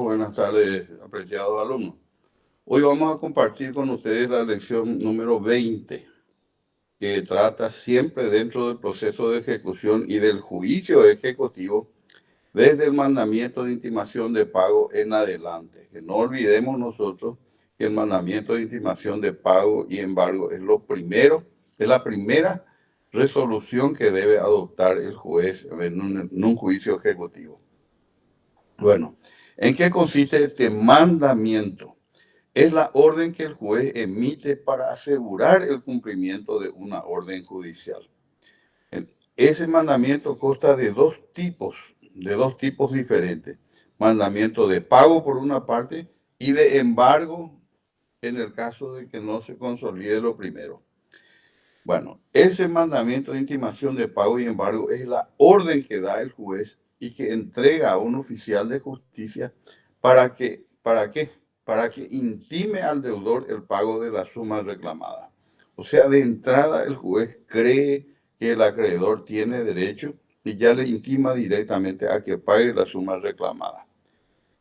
Buenas tardes, apreciados alumnos. Hoy vamos a compartir con ustedes la lección número 20, que trata siempre dentro del proceso de ejecución y del juicio ejecutivo, desde el mandamiento de intimación de pago en adelante. Que no olvidemos nosotros que el mandamiento de intimación de pago y embargo es la primera resolución que debe adoptar el juez en un juicio ejecutivo. Bueno, ¿en qué consiste este mandamiento? Es la orden que el juez emite para asegurar el cumplimiento de una orden judicial. Ese mandamiento consta de dos tipos diferentes. Mandamiento de pago por una parte y de embargo en el caso de que no se consolide lo primero. Bueno, ese mandamiento de intimación de pago y embargo es la orden que da el juez y que entrega a un oficial de justicia ¿para qué? Para que intime al deudor el pago de la suma reclamada. O sea, de entrada el juez cree que el acreedor tiene derecho y ya le intima directamente a que pague la suma reclamada.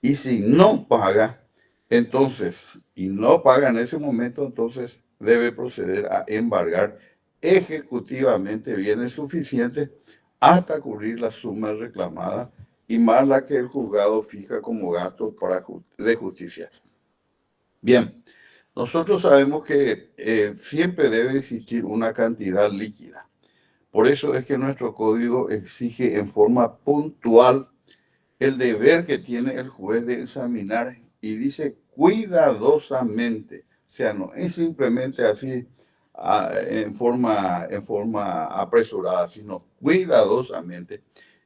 Y si no paga, y no paga en ese momento, entonces debe proceder a embargar ejecutivamente bienes suficientes hasta cubrir la suma reclamada y más la que el juzgado fija como gasto de justicia. Bien, nosotros sabemos que siempre debe existir una cantidad líquida. Por eso es que nuestro código exige en forma puntual el deber que tiene el juez de examinar y dice cuidadosamente. O sea, no es simplemente así en forma apresurada, sino cuidadosamente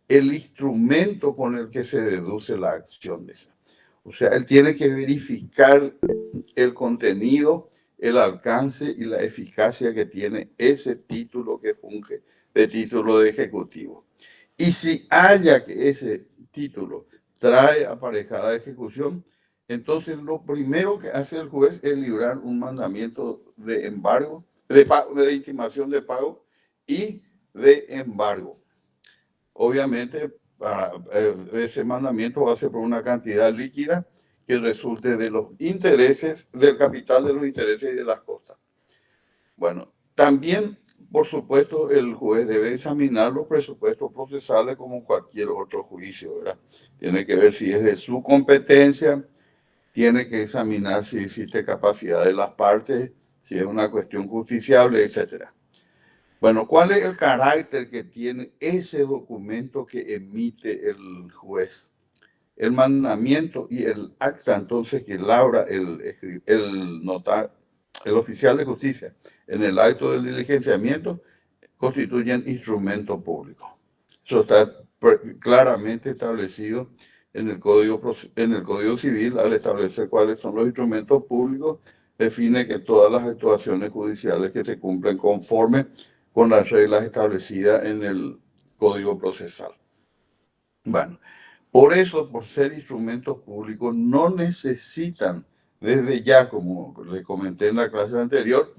el instrumento con el que se deduce la acción de esa. O sea, él tiene que verificar el contenido, el alcance y la eficacia que tiene ese título que funge de título de ejecutivo. Y si haya que ese título trae aparejada ejecución, entonces lo primero que hace el juez es librar un mandamiento de embargo, de intimación de pago y de embargo. Obviamente, ese mandamiento va a ser por una cantidad líquida que resulte de los intereses, del capital de los intereses y de las costas. Bueno, también, por supuesto, el juez debe examinar los presupuestos procesales como cualquier otro juicio, ¿verdad? Tiene que ver si es de su competencia, tiene que examinar si existe capacidad de las partes, si es una cuestión justiciable, etcétera. Bueno, ¿cuál es el carácter que tiene ese documento que emite el juez? El mandamiento y el acta, entonces, que labra el oficial de justicia en el acto del diligenciamiento, constituyen instrumento público. Eso está claramente establecido en el Código Civil. Al establecer cuáles son los instrumentos públicos, define que todas las actuaciones judiciales que se cumplen conforme con las reglas establecidas en el Código Procesal. Bueno, por eso, por ser instrumentos públicos, no necesitan desde ya, como les comenté en la clase anterior,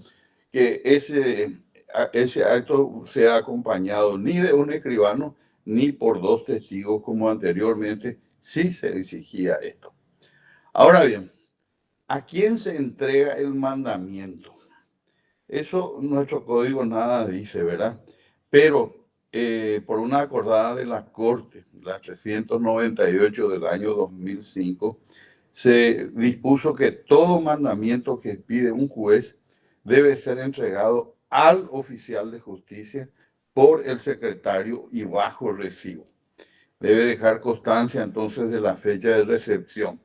que ese acto sea acompañado ni de un escribano ni por dos testigos, como anteriormente sí se exigía esto. Ahora bien, ¿a quién se entrega el mandamiento? Eso nuestro código nada dice, ¿verdad? Pero por una acordada de la Corte, la 398 del año 2005, se dispuso que todo mandamiento que pide un juez debe ser entregado al oficial de justicia por el secretario y bajo recibo. Debe dejar constancia entonces de la fecha de recepción.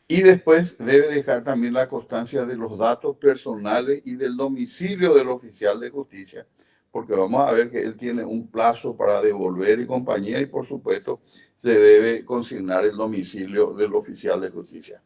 Y después debe dejar también la constancia de los datos personales y del domicilio del oficial de justicia, porque vamos a ver que él tiene un plazo para devolver y compañía y por supuesto se debe consignar el domicilio del oficial de justicia.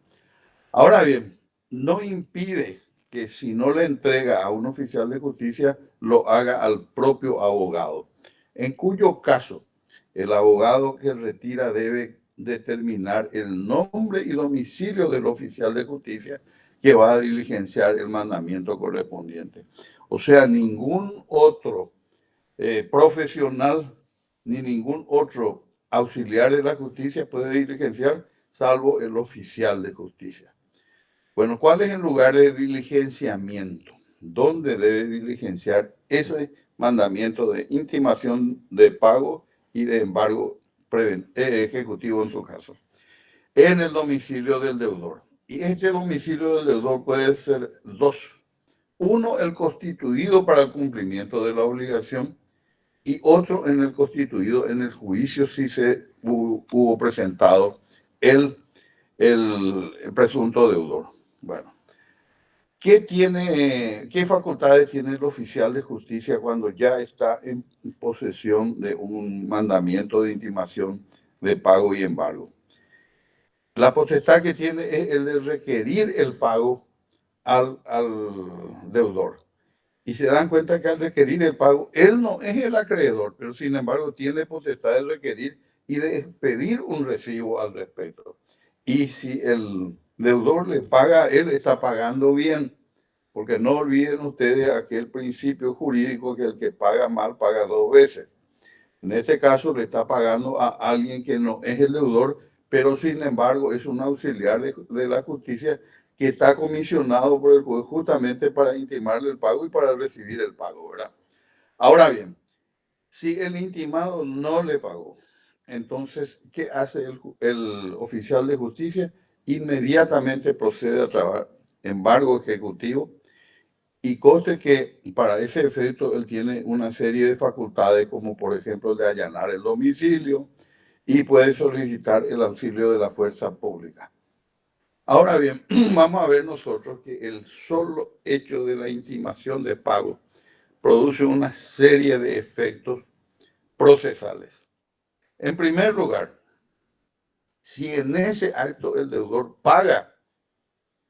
Ahora bien, no impide que si no le entrega a un oficial de justicia, lo haga al propio abogado, en cuyo caso el abogado que retira debe determinar el nombre y domicilio del oficial de justicia que va a diligenciar el mandamiento correspondiente. O sea, ningún otro profesional ni ningún otro auxiliar de la justicia puede diligenciar salvo el oficial de justicia. Bueno, ¿cuál es el lugar de diligenciamiento? ¿Dónde debe diligenciar ese mandamiento de intimación de pago y de embargo ejecutivo en su caso? En el domicilio del deudor. Y este domicilio del deudor puede ser dos. Uno, el constituido para el cumplimiento de la obligación, y otro en el constituido en el juicio si se hubo presentado el presunto deudor. Bueno, ¿qué facultades tiene el oficial de justicia cuando ya está en posesión de un mandamiento de intimación de pago y embargo? La potestad que tiene es el de requerir el pago al deudor. Y se dan cuenta que al requerir el pago, él no es el acreedor, pero sin embargo tiene potestad de requerir y de pedir un recibo al respecto. Y si el deudor le paga, él está pagando bien, porque no olviden ustedes aquel principio jurídico que el que paga mal paga dos veces. En este caso le está pagando a alguien que no es el deudor, pero sin embargo es un auxiliar de la justicia que está comisionado por el juez justamente para intimarle el pago y para recibir el pago, ¿verdad? Ahora bien, si el intimado no le pagó, entonces, ¿qué hace el oficial de justicia? Inmediatamente procede a trabajar embargo ejecutivo y conste que para ese efecto él tiene una serie de facultades, como por ejemplo el de allanar el domicilio y puede solicitar el auxilio de la fuerza pública. Ahora bien, vamos a ver nosotros que el solo hecho de la intimación de pago produce una serie de efectos procesales. En primer lugar, si en ese acto el deudor paga,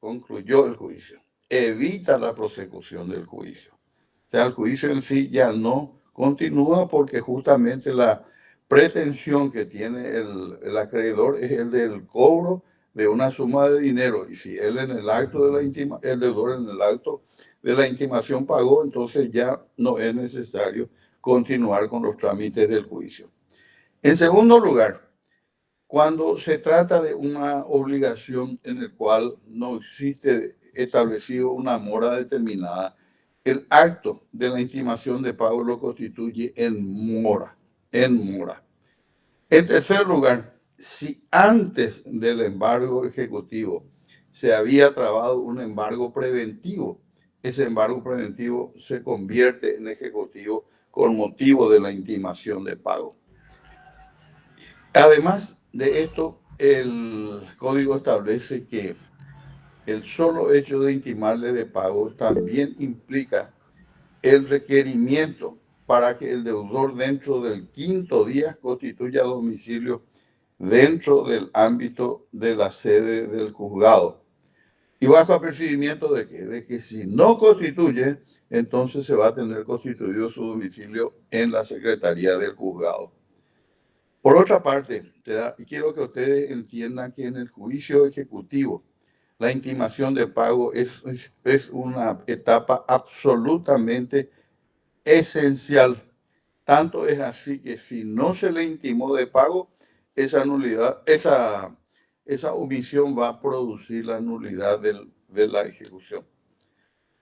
concluyó el juicio, evita la prosecución del juicio. O sea, el juicio en sí ya no continúa porque justamente la pretensión que tiene el acreedor es el del cobro de una suma de dinero. Y si él en el acto de el deudor en el acto de la intimación pagó, entonces ya no es necesario continuar con los trámites del juicio. En segundo lugar, cuando se trata de una obligación en la cual no existe establecido una mora determinada, el acto de la intimación de pago lo constituye en mora, en mora. En tercer lugar, si antes del embargo ejecutivo se había trabado un embargo preventivo, ese embargo preventivo se convierte en ejecutivo con motivo de la intimación de pago. Además de esto, el código establece que el solo hecho de intimarle de pago también implica el requerimiento para que el deudor dentro del quinto día constituya domicilio dentro del ámbito de la sede del juzgado. Y bajo apercibimiento de que si no constituye, entonces se va a tener constituido su domicilio en la secretaría del juzgado. Por otra parte, quiero que ustedes entiendan que en el juicio ejecutivo, la intimación de pago es una etapa absolutamente esencial. Tanto es así que si no se le intimó de pago, esa nulidad, esa omisión va a producir la nulidad de la ejecución.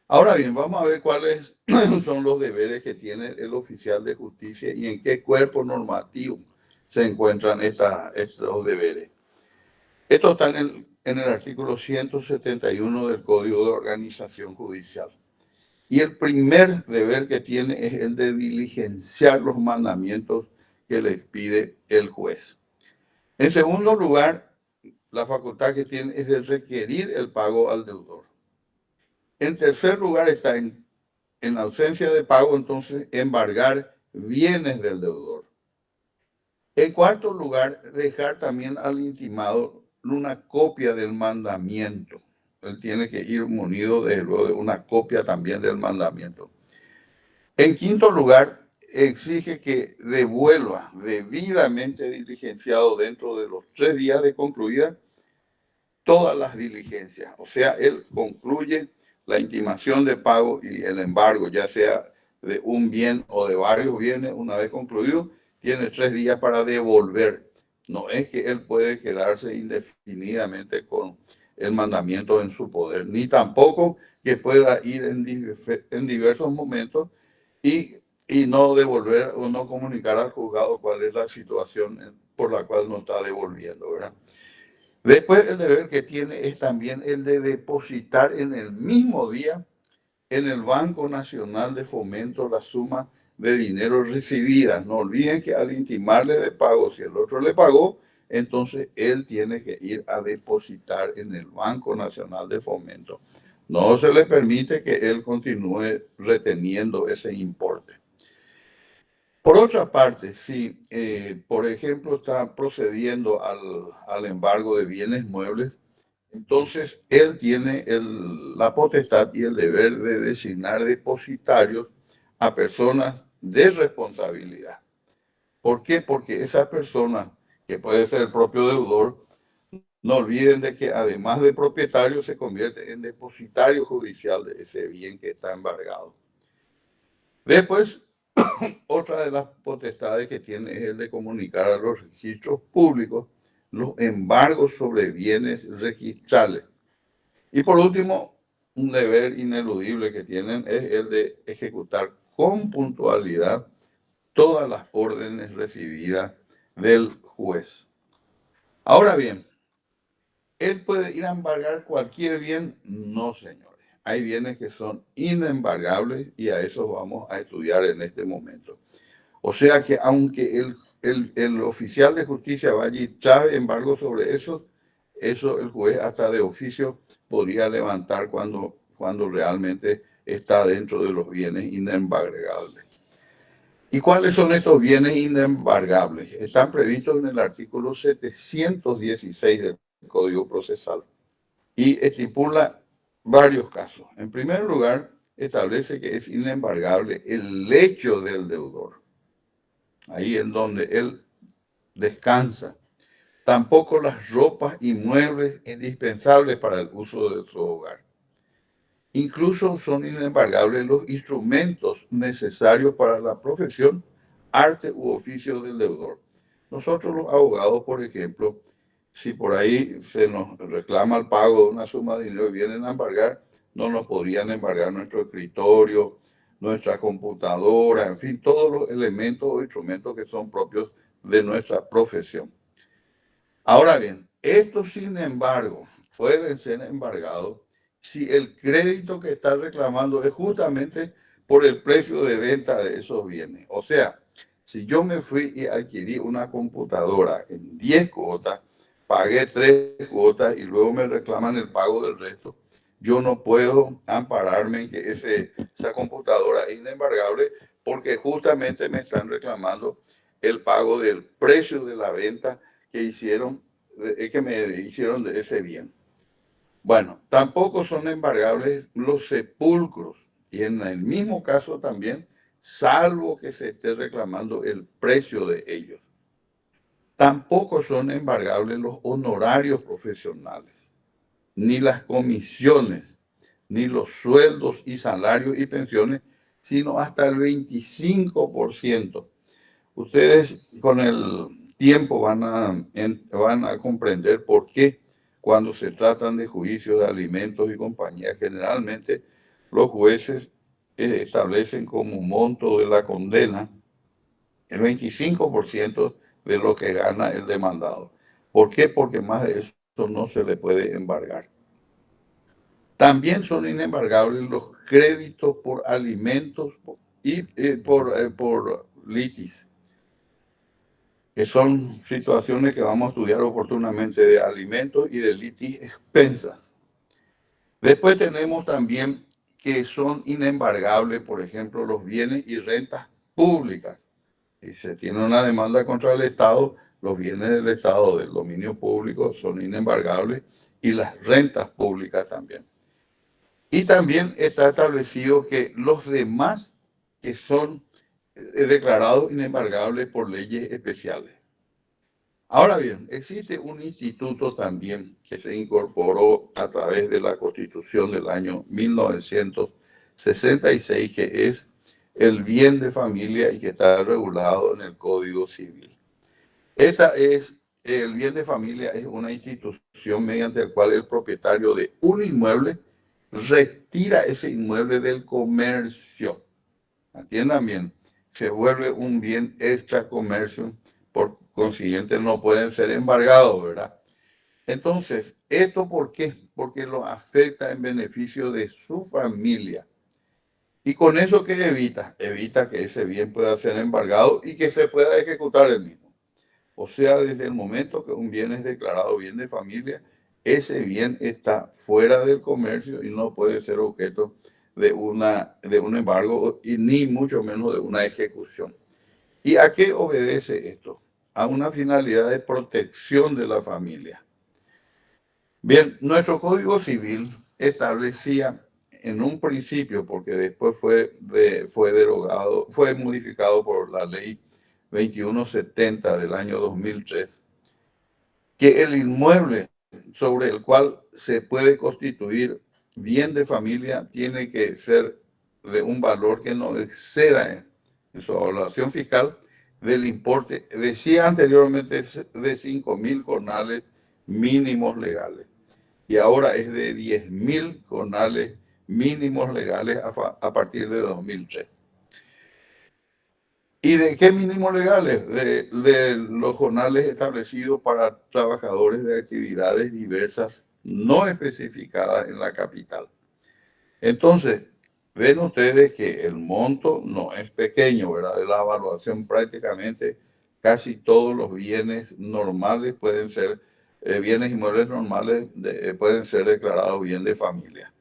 Ahora bien, vamos a ver cuáles son los deberes que tiene el oficial de justicia y en qué cuerpo normativo se encuentran estos deberes. Esto está en el artículo 171 del Código de Organización Judicial. Y el primer deber que tiene es el de diligenciar los mandamientos que les pide el juez. En segundo lugar, la facultad que tiene es de requerir el pago al deudor. En tercer lugar está en ausencia de pago, entonces, embargar bienes del deudor. En cuarto lugar, dejar también al intimado una copia del mandamiento. Él tiene que ir munido de una copia también del mandamiento. En quinto lugar, exige que devuelva debidamente diligenciado dentro de los 3 días de concluida todas las diligencias. O sea, él concluye la intimación de pago y el embargo, ya sea de un bien o de varios bienes, una vez concluido, tiene 3 días para devolver No es que él puede quedarse indefinidamente con el mandamiento en su poder, ni tampoco que pueda ir en diversos momentos y, y no devolver o no comunicar al juzgado cuál es la situación por la cual no está devolviendo, ¿verdad? Después el deber que tiene es también el de depositar en el mismo día en el Banco Nacional de Fomento la suma de dinero recibida. No olviden que al intimarle de pago, si el otro le pagó, entonces él tiene que ir a depositar en el Banco Nacional de Fomento. No se le permite que él continúe reteniendo ese importe. Por otra parte, si, por ejemplo, está procediendo al embargo de bienes muebles, entonces, él tiene la potestad y el deber de designar depositarios a personas de responsabilidad. ¿Por qué? Porque esa persona, que puede ser el propio deudor, no olviden de que además de propietario se convierte en depositario judicial de ese bien que está embargado. Después, otra de las potestades que tiene es el de comunicar a los registros públicos los embargos sobre bienes registrales. Y por último, un deber ineludible que tienen es el de ejecutar con puntualidad todas las órdenes recibidas del juez. Ahora bien, ¿él puede ir a embargar cualquier bien? No, señores. Hay bienes que son inembargables y a esos vamos a estudiar en este momento. O sea que aunque el oficial de justicia vaya y trabe embargo sobre eso el juez hasta de oficio podría levantar cuando realmente está dentro de los bienes inembargables. ¿Y cuáles son estos bienes inembargables? Están previstos en el artículo 716 del Código Procesal y estipula varios casos. En primer lugar, establece que es inembargable el lecho del deudor, ahí en donde él descansa. Tampoco las ropas y muebles indispensables para el uso de su hogar. Incluso son inembargables los instrumentos necesarios para la profesión, arte u oficio del deudor. Nosotros los abogados, por ejemplo, si por ahí se nos reclama el pago de una suma de dinero y vienen a embargar, no nos podrían embargar nuestro escritorio, nuestra computadora, en fin, todos los elementos o instrumentos que son propios de nuestra profesión. Ahora bien, estos sin embargo pueden ser embargados si el crédito que está reclamando es justamente por el precio de venta de esos bienes. O sea, si yo me fui y adquirí una computadora en 10 cuotas, pagué 3 cuotas y luego me reclaman el pago del resto, yo no puedo ampararme en que esa computadora es inembargable porque justamente me están reclamando el pago del precio de la venta que me hicieron de ese bien. Bueno, tampoco son embargables los sepulcros y en el mismo caso también, salvo que se esté reclamando el precio de ellos. Tampoco son embargables los honorarios profesionales, ni las comisiones, ni los sueldos y salarios y pensiones, sino hasta el 25%. Ustedes con el tiempo van a comprender por qué cuando se tratan de juicios de alimentos y compañías, generalmente los jueces establecen como monto de la condena el 25% de lo que gana el demandado. ¿Por qué? Porque más de eso no se le puede embargar. También son inembargables los créditos por alimentos y por litis, que son situaciones que vamos a estudiar oportunamente de alimentos y de litis expensas. Después tenemos también que son inembargables, por ejemplo, los bienes y rentas públicas. Si se tiene una demanda contra el Estado, los bienes del Estado, del dominio público, son inembargables y las rentas públicas también. Y también está establecido que los demás que son declarados inembargables por leyes especiales. Ahora bien, existe un instituto también que se incorporó a través de la Constitución del año 1966, que es el bien de familia y que está regulado en el Código Civil. Esta es el bien de familia es una institución mediante la cual el propietario de un inmueble retira ese inmueble del comercio. Atiendan bien, se vuelve un bien extra comercio, por consiguiente no pueden ser embargados, ¿verdad? Entonces, ¿esto por qué? Porque lo afecta en beneficio de su familia. Y con eso, ¿qué evita? Evita que ese bien pueda ser embargado y que se pueda ejecutar el mismo. O sea, desde el momento que un bien es declarado bien de familia, ese bien está fuera del comercio y no puede ser objeto de un embargo y ni mucho menos de una ejecución. ¿Y a qué obedece esto? A una finalidad de protección de la familia. Bien, nuestro Código Civil establecía en un principio, porque después fue derogado, fue modificado por la ley 2170 del año 2003, que el inmueble sobre el cual se puede constituir bien de familia tiene que ser de un valor que no exceda en su evaluación fiscal del importe, decía anteriormente, de 5.000 jornales mínimos legales y ahora es de 10.000 jornales mínimos legales a partir de 2003. ¿Y de qué mínimos legales? De los jornales establecidos para trabajadores de actividades diversas no especificadas en la capital. Entonces, ven ustedes que el monto no es pequeño, ¿verdad? De la evaluación prácticamente casi todos los bienes normales pueden ser, bienes inmuebles normales pueden ser declarados bien de familia.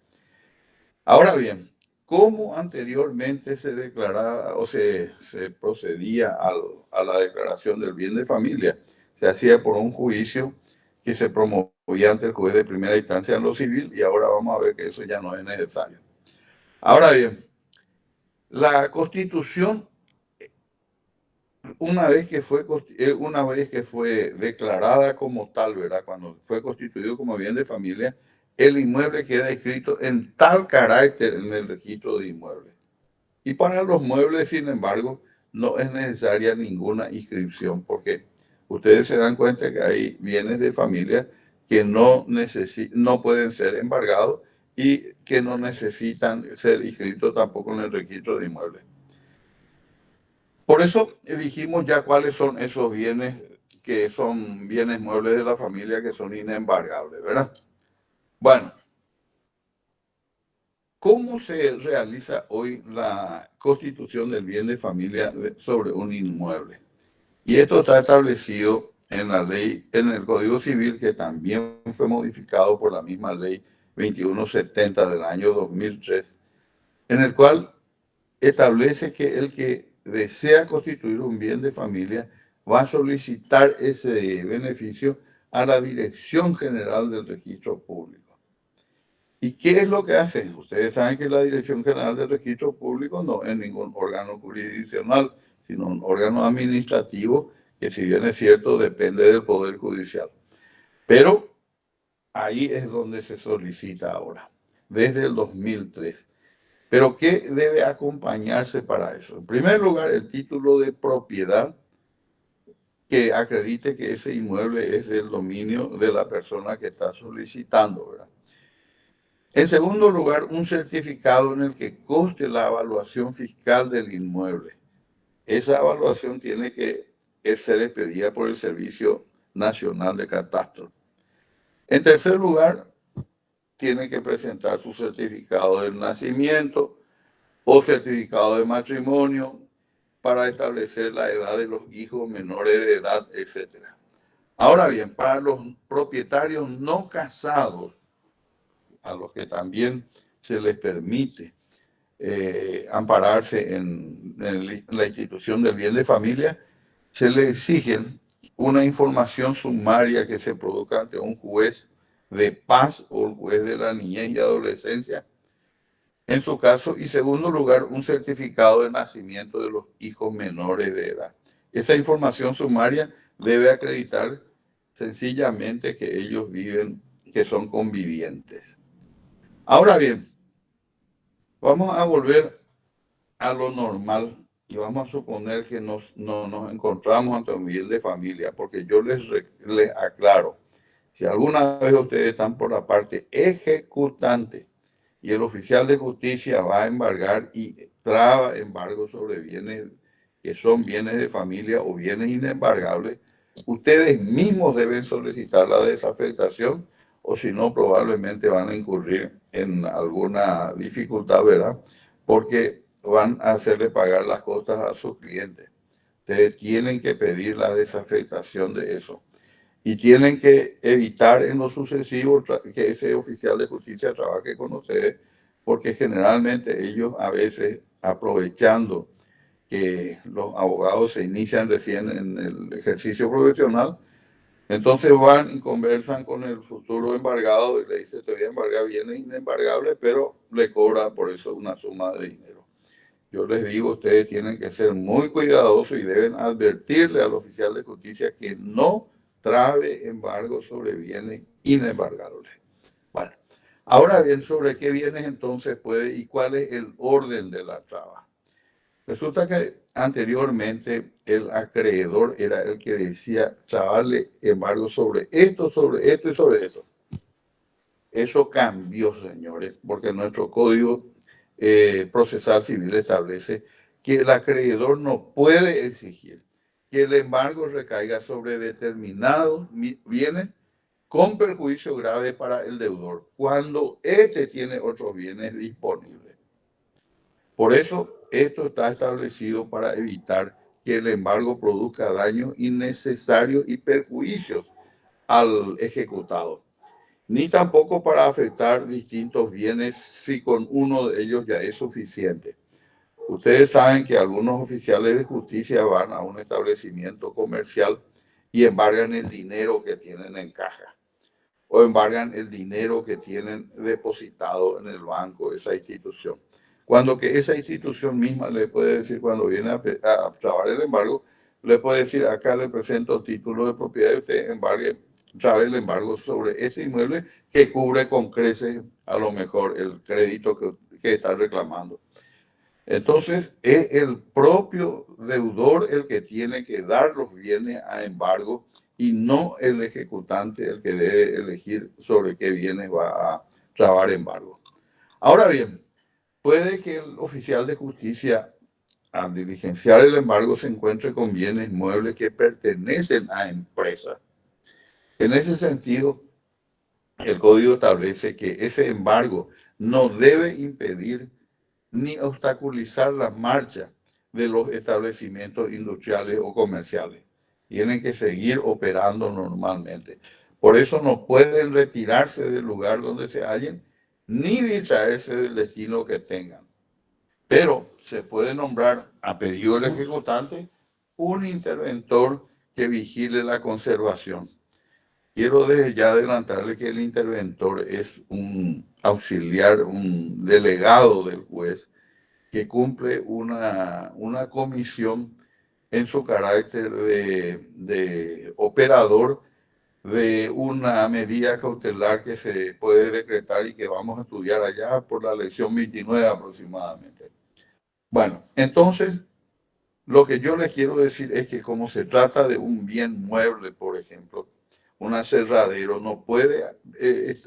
Ahora bien, ¿cómo anteriormente se declaraba o se procedía a la declaración del bien de familia? Se hacía por un juicio que se promovía ante el juez de primera instancia en lo civil y ahora vamos a ver que eso ya no es necesario. Ahora bien, la Constitución, una vez que fue declarada como tal, ¿verdad? Cuando fue constituido como bien de familia, el inmueble queda inscrito en tal carácter en el registro de inmuebles. Y para los muebles, sin embargo, no es necesaria ninguna inscripción, porque ustedes se dan cuenta que hay bienes de familia que no pueden ser embargados y que no necesitan ser inscritos tampoco en el registro de inmuebles. Por eso dijimos ya cuáles son esos bienes que son bienes muebles de la familia que son inembargables, ¿verdad? Bueno, ¿cómo se realiza hoy la constitución del bien de familia sobre un inmueble? Y esto está establecido en la ley, en el Código Civil, que también fue modificado por la misma ley 2170 del año 2003, en el cual establece que el que desea constituir un bien de familia va a solicitar ese beneficio a la Dirección General del Registro Público. ¿Y qué es lo que hace? Ustedes saben que la Dirección General del Registro Público no es ningún órgano jurisdiccional, sino un órgano administrativo que, si bien es cierto, depende del Poder Judicial. Pero ahí es donde se solicita ahora, desde el 2003. Pero ¿qué debe acompañarse para eso? En primer lugar, el título de propiedad que acredite que ese inmueble es del dominio de la persona que está solicitando, ¿verdad? En segundo lugar, un certificado en el que conste la evaluación fiscal del inmueble. Esa evaluación tiene que ser expedida por el Servicio Nacional de Catastro. En tercer lugar, tiene que presentar su certificado de nacimiento o certificado de matrimonio para establecer la edad de los hijos menores de edad, etc. Ahora bien, para los propietarios no casados, a los que también se les permite ampararse en la institución del bien de familia, se le exigen una información sumaria que se produzca ante un juez de paz o el juez de la niñez y adolescencia, en su caso, y segundo lugar, un certificado de nacimiento de los hijos menores de edad. Esa información sumaria debe acreditar sencillamente que ellos viven, que son convivientes. Ahora bien, vamos a volver a lo normal y vamos a suponer que no nos encontramos ante un bien de familia, porque yo les aclaro, si alguna vez ustedes están por la parte ejecutante y el oficial de justicia va a embargar y traba embargo sobre bienes que son bienes de familia o bienes inembargables, ustedes mismos deben solicitar la desafectación o si no probablemente van a incurrir en alguna dificultad, ¿verdad? Porque van a hacerle pagar las costas a sus clientes. Ustedes tienen que pedir la desafectación de eso y tienen que evitar en lo sucesivo que ese oficial de justicia trabaje con ustedes, porque generalmente ellos a veces aprovechando que los abogados se inician recién en el ejercicio profesional, entonces van y conversan con el futuro embargado y le dice, te voy a embargar bienes inembargables, pero le cobra por eso una suma de dinero. Yo les digo, ustedes tienen que ser muy cuidadosos y deben advertirle al oficial de justicia que no trabe embargo sobre bienes inembargables. Bueno, ahora bien, sobre qué bienes entonces puede y cuál es el orden de la traba. Resulta que anteriormente el acreedor era el que decía trabarle embargo sobre esto y sobre esto. Eso cambió, señores, porque nuestro código procesal civil establece que el acreedor no puede exigir que el embargo recaiga sobre determinados bienes con perjuicio grave para el deudor, cuando éste tiene otros bienes disponibles. Por eso, esto está establecido para evitar que el embargo produzca daños innecesarios y perjuicios al ejecutado, ni tampoco para afectar distintos bienes si con uno de ellos ya es suficiente. Ustedes saben que algunos oficiales de justicia van a un establecimiento comercial y embargan el dinero que tienen en caja o embargan el dinero que tienen depositado en el banco, esa institución. Cuando que esa institución misma le puede decir, cuando viene a trabar el embargo, le puede decir, acá le presento título de propiedad y usted embargue, trabe el embargo sobre ese inmueble que cubre con creces a lo mejor el crédito que está reclamando. Entonces, es el propio deudor el que tiene que dar los bienes a embargo y no el ejecutante el que debe elegir sobre qué bienes va a trabar embargo. Ahora bien, puede que el oficial de justicia, al diligenciar el embargo, se encuentre con bienes muebles que pertenecen a empresas. En ese sentido, el código establece que ese embargo no debe impedir ni obstaculizar la marcha de los establecimientos industriales o comerciales. Tienen que seguir operando normalmente. Por eso no pueden retirarse del lugar donde se hallen ni distraerse del destino que tengan. Pero se puede nombrar a pedido del ejecutante un interventor que vigile la conservación. Quiero desde ya adelantarle que el interventor es un auxiliar, un delegado del juez que cumple una comisión en su carácter de operador de una medida cautelar que se puede decretar y que vamos a estudiar allá por la lección 29 aproximadamente. Bueno, entonces lo que yo les quiero decir es que como se trata de un bien mueble, por ejemplo, un aserradero, no puede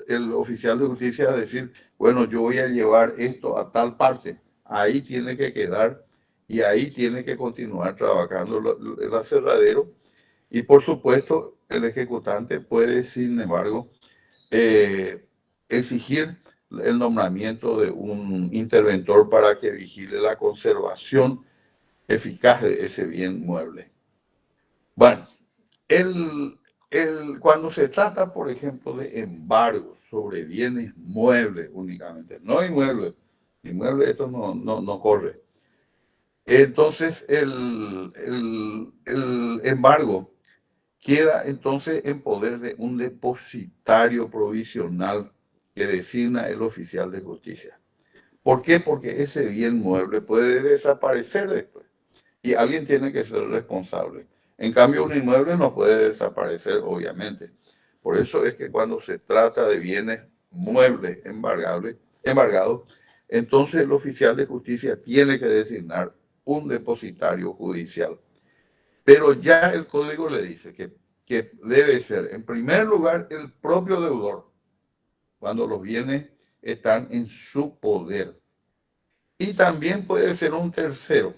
el oficial de justicia decir, bueno, yo voy a llevar esto a tal parte, ahí tiene que quedar y ahí tiene que continuar trabajando el aserradero y por supuesto el ejecutante puede, sin embargo, eh, exigir el nombramiento de un interventor para que vigile la conservación eficaz de ese bien mueble. Bueno, cuando se trata, por ejemplo, de embargos sobre bienes muebles únicamente, no inmuebles, inmuebles esto no corre. Entonces, el embargo queda entonces en poder de un depositario provisional que designa el oficial de justicia. ¿Por qué? Porque ese bien mueble puede desaparecer después y alguien tiene que ser responsable. En cambio, un inmueble no puede desaparecer, obviamente. Por eso es que cuando se trata de bienes muebles embargados, entonces el oficial de justicia tiene que designar un depositario judicial. Pero ya el código le dice que debe ser, en primer lugar, el propio deudor, cuando los bienes están en su poder. Y también puede ser un tercero,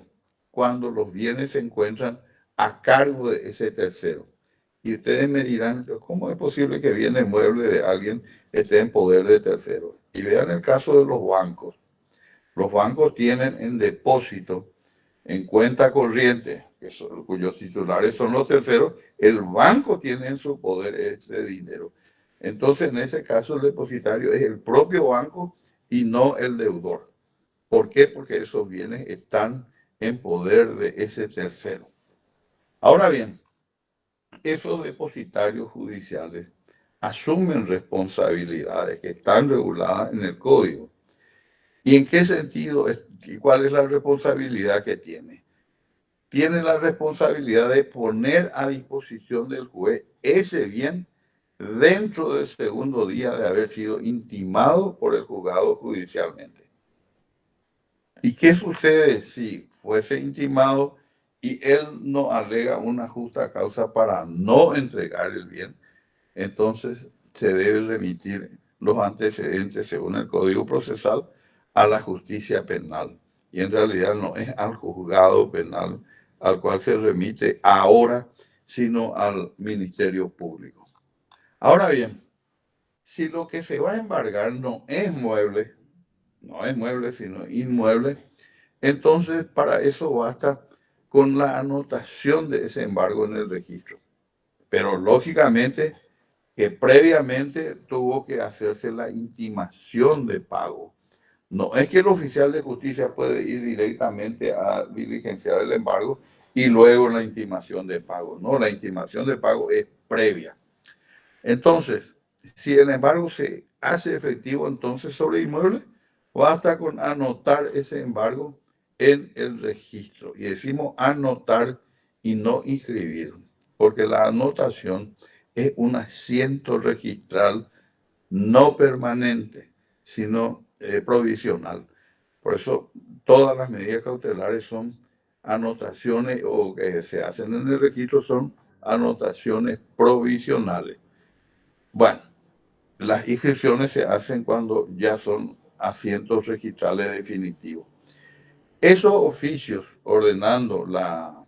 cuando los bienes se encuentran a cargo de ese tercero. Y ustedes me dirán, ¿cómo es posible que viene mueble de alguien esté en poder de tercero? Y vean el caso de los bancos. Los bancos tienen en depósito, en cuenta corriente, cuyos titulares son los terceros, el banco tiene en su poder ese dinero. Entonces, en ese caso, el depositario es el propio banco y no el deudor. ¿Por qué? Porque esos bienes están en poder de ese tercero. Ahora bien, esos depositarios judiciales asumen responsabilidades que están reguladas en el código. ¿Y en qué sentido y cuál es la responsabilidad que tiene? Tiene la responsabilidad de poner a disposición del juez ese bien dentro del segundo día de haber sido intimado por el juzgado judicialmente. ¿Y qué sucede si fuese intimado y él no alega una justa causa para no entregar el bien? Entonces se debe remitir los antecedentes, según el Código Procesal, a la justicia penal. Y en realidad no es al juzgado penal al cual se remite ahora, sino al Ministerio Público. Ahora bien, si lo que se va a embargar no es mueble, sino inmueble, entonces para eso basta con la anotación de ese embargo en el registro. Pero lógicamente que previamente tuvo que hacerse la intimación de pago. No es que el oficial de justicia puede ir directamente a diligenciar el embargo y luego la intimación de pago. No, la intimación de pago es previa. Entonces, si el embargo se hace efectivo entonces sobre inmueble, basta con anotar ese embargo en el registro. Y decimos anotar y no inscribir, porque la anotación es un asiento registral no permanente, sino provisional. Por eso todas las medidas cautelares son anotaciones o que se hacen en el registro son anotaciones provisionales. Bueno, las inscripciones se hacen cuando ya son asientos registrales definitivos. Esos oficios ordenando la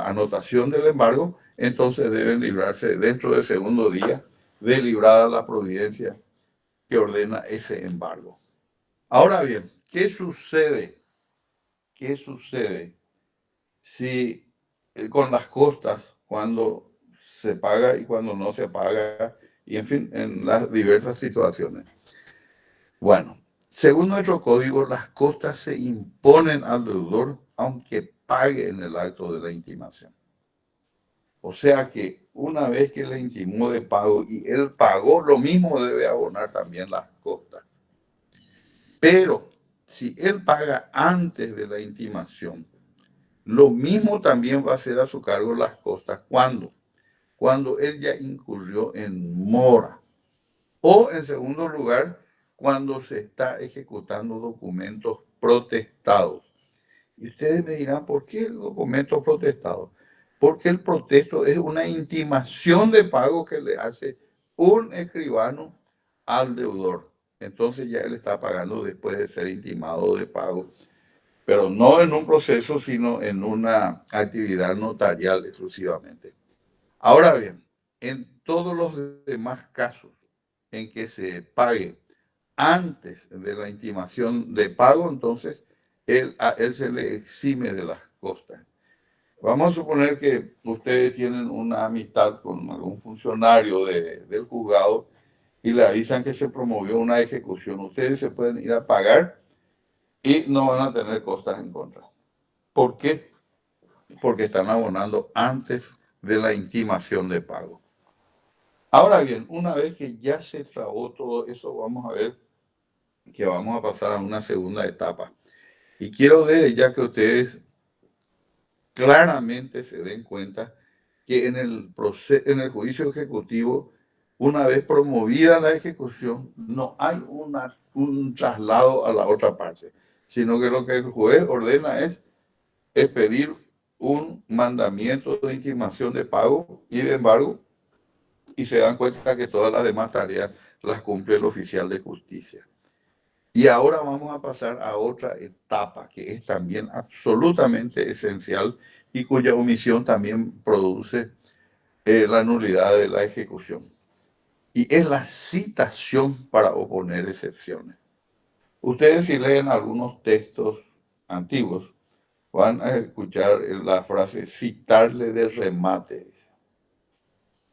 anotación del embargo, entonces deben librarse dentro del segundo día de librada la providencia que ordena ese embargo. Ahora bien, ¿qué sucede? ¿Qué sucede si con las costas cuando se paga y cuando no se paga? Y en fin, en las diversas situaciones. Bueno, según nuestro código, las costas se imponen al deudor aunque pague en el acto de la intimación. O sea que una vez que le intimó de pago y él pagó, lo mismo debe abonar también las costas. Pero si él paga antes de la intimación, lo mismo también va a ser a su cargo las costas. ¿Cuándo? Cuando él ya incurrió en mora. O en segundo lugar, cuando se está ejecutando documentos protestados. Y ustedes me dirán, ¿por qué el documento protestado? Porque el protesto es una intimación de pago que le hace un escribano al deudor. Entonces ya él está pagando después de ser intimado de pago, pero no en un proceso, sino en una actividad notarial exclusivamente. Ahora bien, en todos los demás casos en que se pague antes de la intimación de pago, entonces a él se le exime de las costas. Vamos a suponer que ustedes tienen una amistad con algún funcionario del juzgado y le avisan que se promovió una ejecución. Ustedes se pueden ir a pagar y no van a tener costas en contra. ¿Por qué? Porque están abonando antes de la intimación de pago. Ahora bien, una vez que ya se trabó todo eso, vamos a ver que vamos a pasar a una segunda etapa. Y quiero desde ya que ustedes claramente se den cuenta que en el juicio ejecutivo, una vez promovida la ejecución, no hay un traslado a la otra parte, sino que lo que el juez ordena es expedir un mandamiento de intimación de pago y de embargo, y se dan cuenta que todas las demás tareas las cumple el oficial de justicia. Y ahora vamos a pasar a otra etapa que es también absolutamente esencial y cuya omisión también produce la nulidad de la ejecución. Y es la citación para oponer excepciones. Ustedes si leen algunos textos antiguos van a escuchar la frase citarle de remate.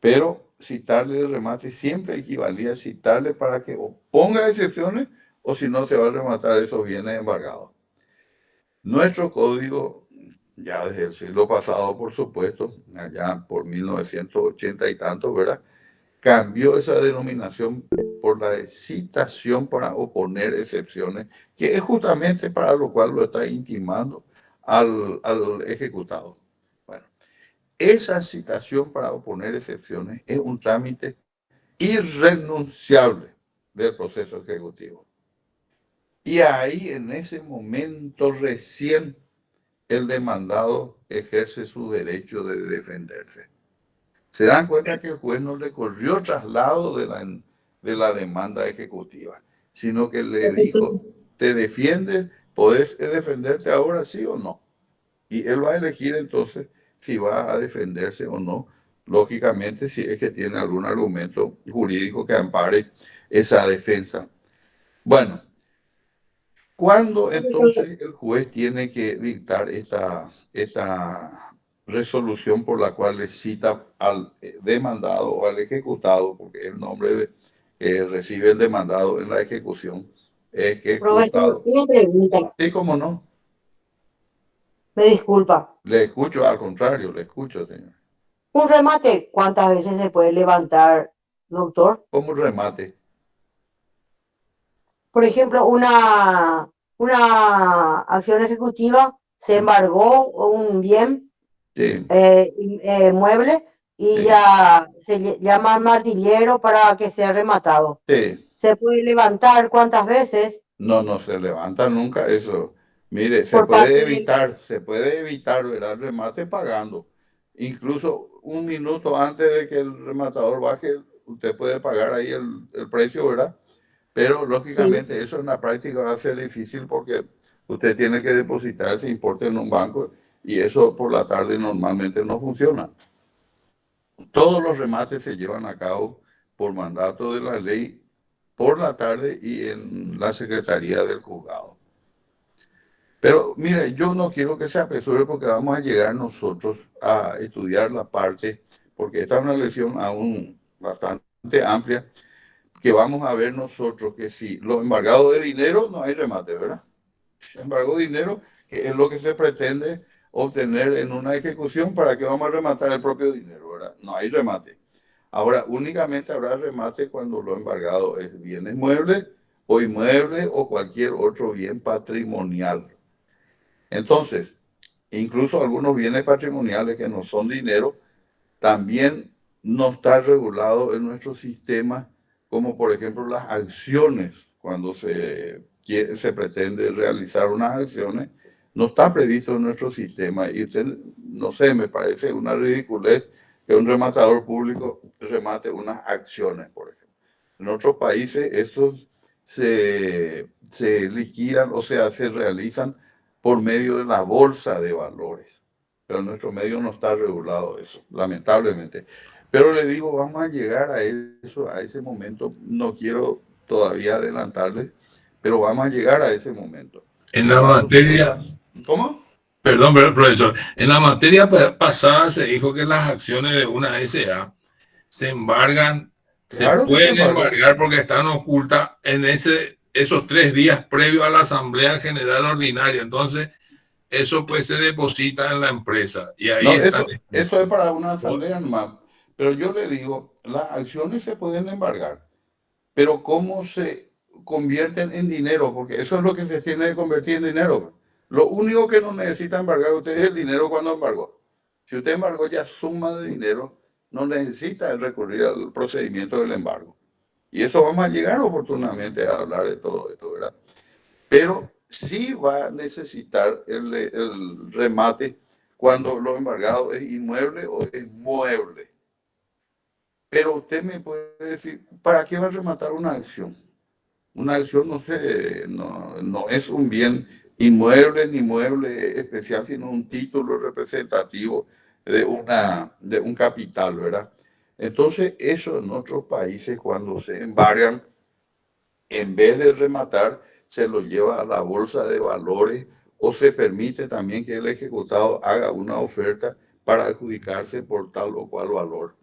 Pero citarle de remate siempre equivalía a citarle para que o ponga excepciones o si no se va a rematar esos bienes embargados. Nuestro código, ya desde el siglo pasado, por supuesto, allá por 1980 y tanto, ¿verdad? Cambió esa denominación por la de citación para oponer excepciones, que es justamente para lo cual lo está intimando al ejecutado. Bueno, esa citación para oponer excepciones es un trámite irrenunciable del proceso ejecutivo. Y ahí, en ese momento recién, el demandado ejerce su derecho de defenderse. Se dan cuenta que el juez no le corrió traslado de la demanda ejecutiva, sino que le dijo, ¿te defiendes? ¿Podés defenderte ahora sí o no? Y él va a elegir entonces si va a defenderse o no, lógicamente si es que tiene algún argumento jurídico que ampare esa defensa. Bueno, ¿cuándo entonces el juez tiene que dictar esta resolución por la cual le cita al demandado o al ejecutado, porque es el nombre que recibe el demandado en la ejecución, Profesor, ejecutado? una pregunta, Sí, cómo no. me disculpa. Le escucho, al contrario, le escucho, señor. Un remate, ¿cuántas veces se puede levantar, doctor? Como un remate. Por ejemplo, una acción ejecutiva se embargó un bien Sí, mueble y sí, ya se llama al martillero para que sea rematado. sí. Se puede levantar cuántas veces No, no se levanta nunca eso. Mire, por parte del... se puede evitar, ¿verdad? El remate pagando. Incluso un minuto antes de que el rematador baje, usted puede pagar ahí el precio, ¿verdad? Pero Sí, lógicamente eso en la práctica va a ser difícil porque usted tiene que depositar ese importe en un banco y eso por la tarde normalmente no funciona. Todos los remates se llevan a cabo por mandato de la ley por la tarde y en la secretaría del juzgado. Pero mire, yo no quiero que se apresure porque vamos a llegar nosotros a estudiar la parte, porque esta es una lección aún bastante amplia, que vamos a ver nosotros que si lo embargado de dinero no hay remate, ¿verdad? Embargo de dinero, que es lo que se pretende obtener en una ejecución, ¿para que vamos a rematar el propio dinero, ¿verdad? No hay remate. Ahora, únicamente habrá remate cuando lo embargado es bienes muebles o inmuebles o cualquier otro bien patrimonial. Entonces, incluso algunos bienes patrimoniales que no son dinero, también no está regulado en nuestro sistema, como por ejemplo las acciones, cuando se pretende realizar unas acciones, no está previsto en nuestro sistema. Y usted, no sé, me parece una ridiculez que un rematador público remate unas acciones, por ejemplo. En otros países estos se liquidan, o sea, se realizan por medio de la bolsa de valores. Pero en nuestro medio no está regulado eso, lamentablemente. Pero le digo, vamos a llegar a eso, a ese momento. No quiero todavía adelantarles, pero vamos a llegar a ese momento. En la Cuando materia, ¿Cómo? perdón, profesor, en la materia pasada se dijo que las acciones de una SA se embargan, se Claro que se pueden embargan. embargar porque están ocultas en esos 3 días previos a la Asamblea General Ordinaria. Entonces, eso pues se deposita en la empresa y ahí No, están. eso es para una asamblea nomás. Pero yo le digo, las acciones se pueden embargar, pero ¿cómo se convierten en dinero? Porque eso es lo que se tiene que convertir en dinero. Lo único que no necesita embargar usted es el dinero cuando embargó. Si usted embargó ya suma de dinero, no necesita recurrir al procedimiento del embargo. Y eso vamos a llegar oportunamente a hablar de todo esto, ¿verdad? Pero sí va a necesitar el remate cuando lo embargado es inmueble o es mueble. Pero usted me puede decir, ¿para qué va a rematar una acción? Una acción no es un bien inmueble ni mueble especial, sino un título representativo de un capital, ¿verdad? Entonces, eso en otros países, cuando se embargan, en vez de rematar, se lo lleva a la bolsa de valores o se permite también que el ejecutado haga una oferta para adjudicarse por tal o cual valor.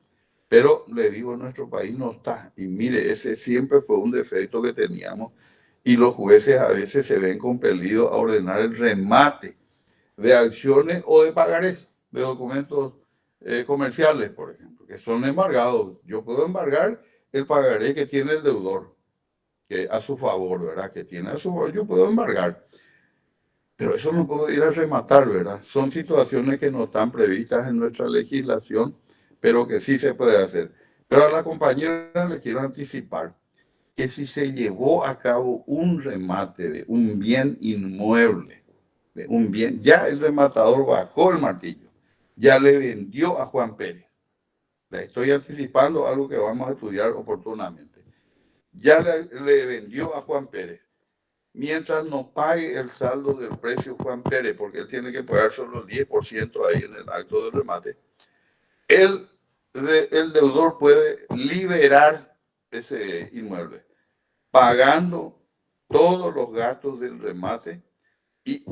Pero le digo, en nuestro país no está. Y mire, ese siempre fue un defecto que teníamos y los jueces a veces se ven compelidos a ordenar el remate de acciones o de pagarés, de documentos comerciales, por ejemplo, que son embargados. Yo puedo embargar el pagaré que tiene el deudor, que a su favor, ¿verdad? Que tiene a su favor, yo puedo embargar. Pero eso no puedo ir a rematar, ¿verdad? Son situaciones que no están previstas en nuestra legislación, pero que sí se puede hacer. Pero a la compañera le quiero anticipar que si se llevó a cabo un remate de un bien inmueble, de un bien, ya el rematador bajó el martillo, ya le vendió a Juan Pérez. Le estoy anticipando algo que vamos a estudiar oportunamente. Ya le vendió a Juan Pérez. Mientras no pague el saldo del precio Juan Pérez, porque él tiene que pagar solo el 10% ahí en el acto de remate, el deudor puede liberar ese inmueble, pagando todos los gastos del remate y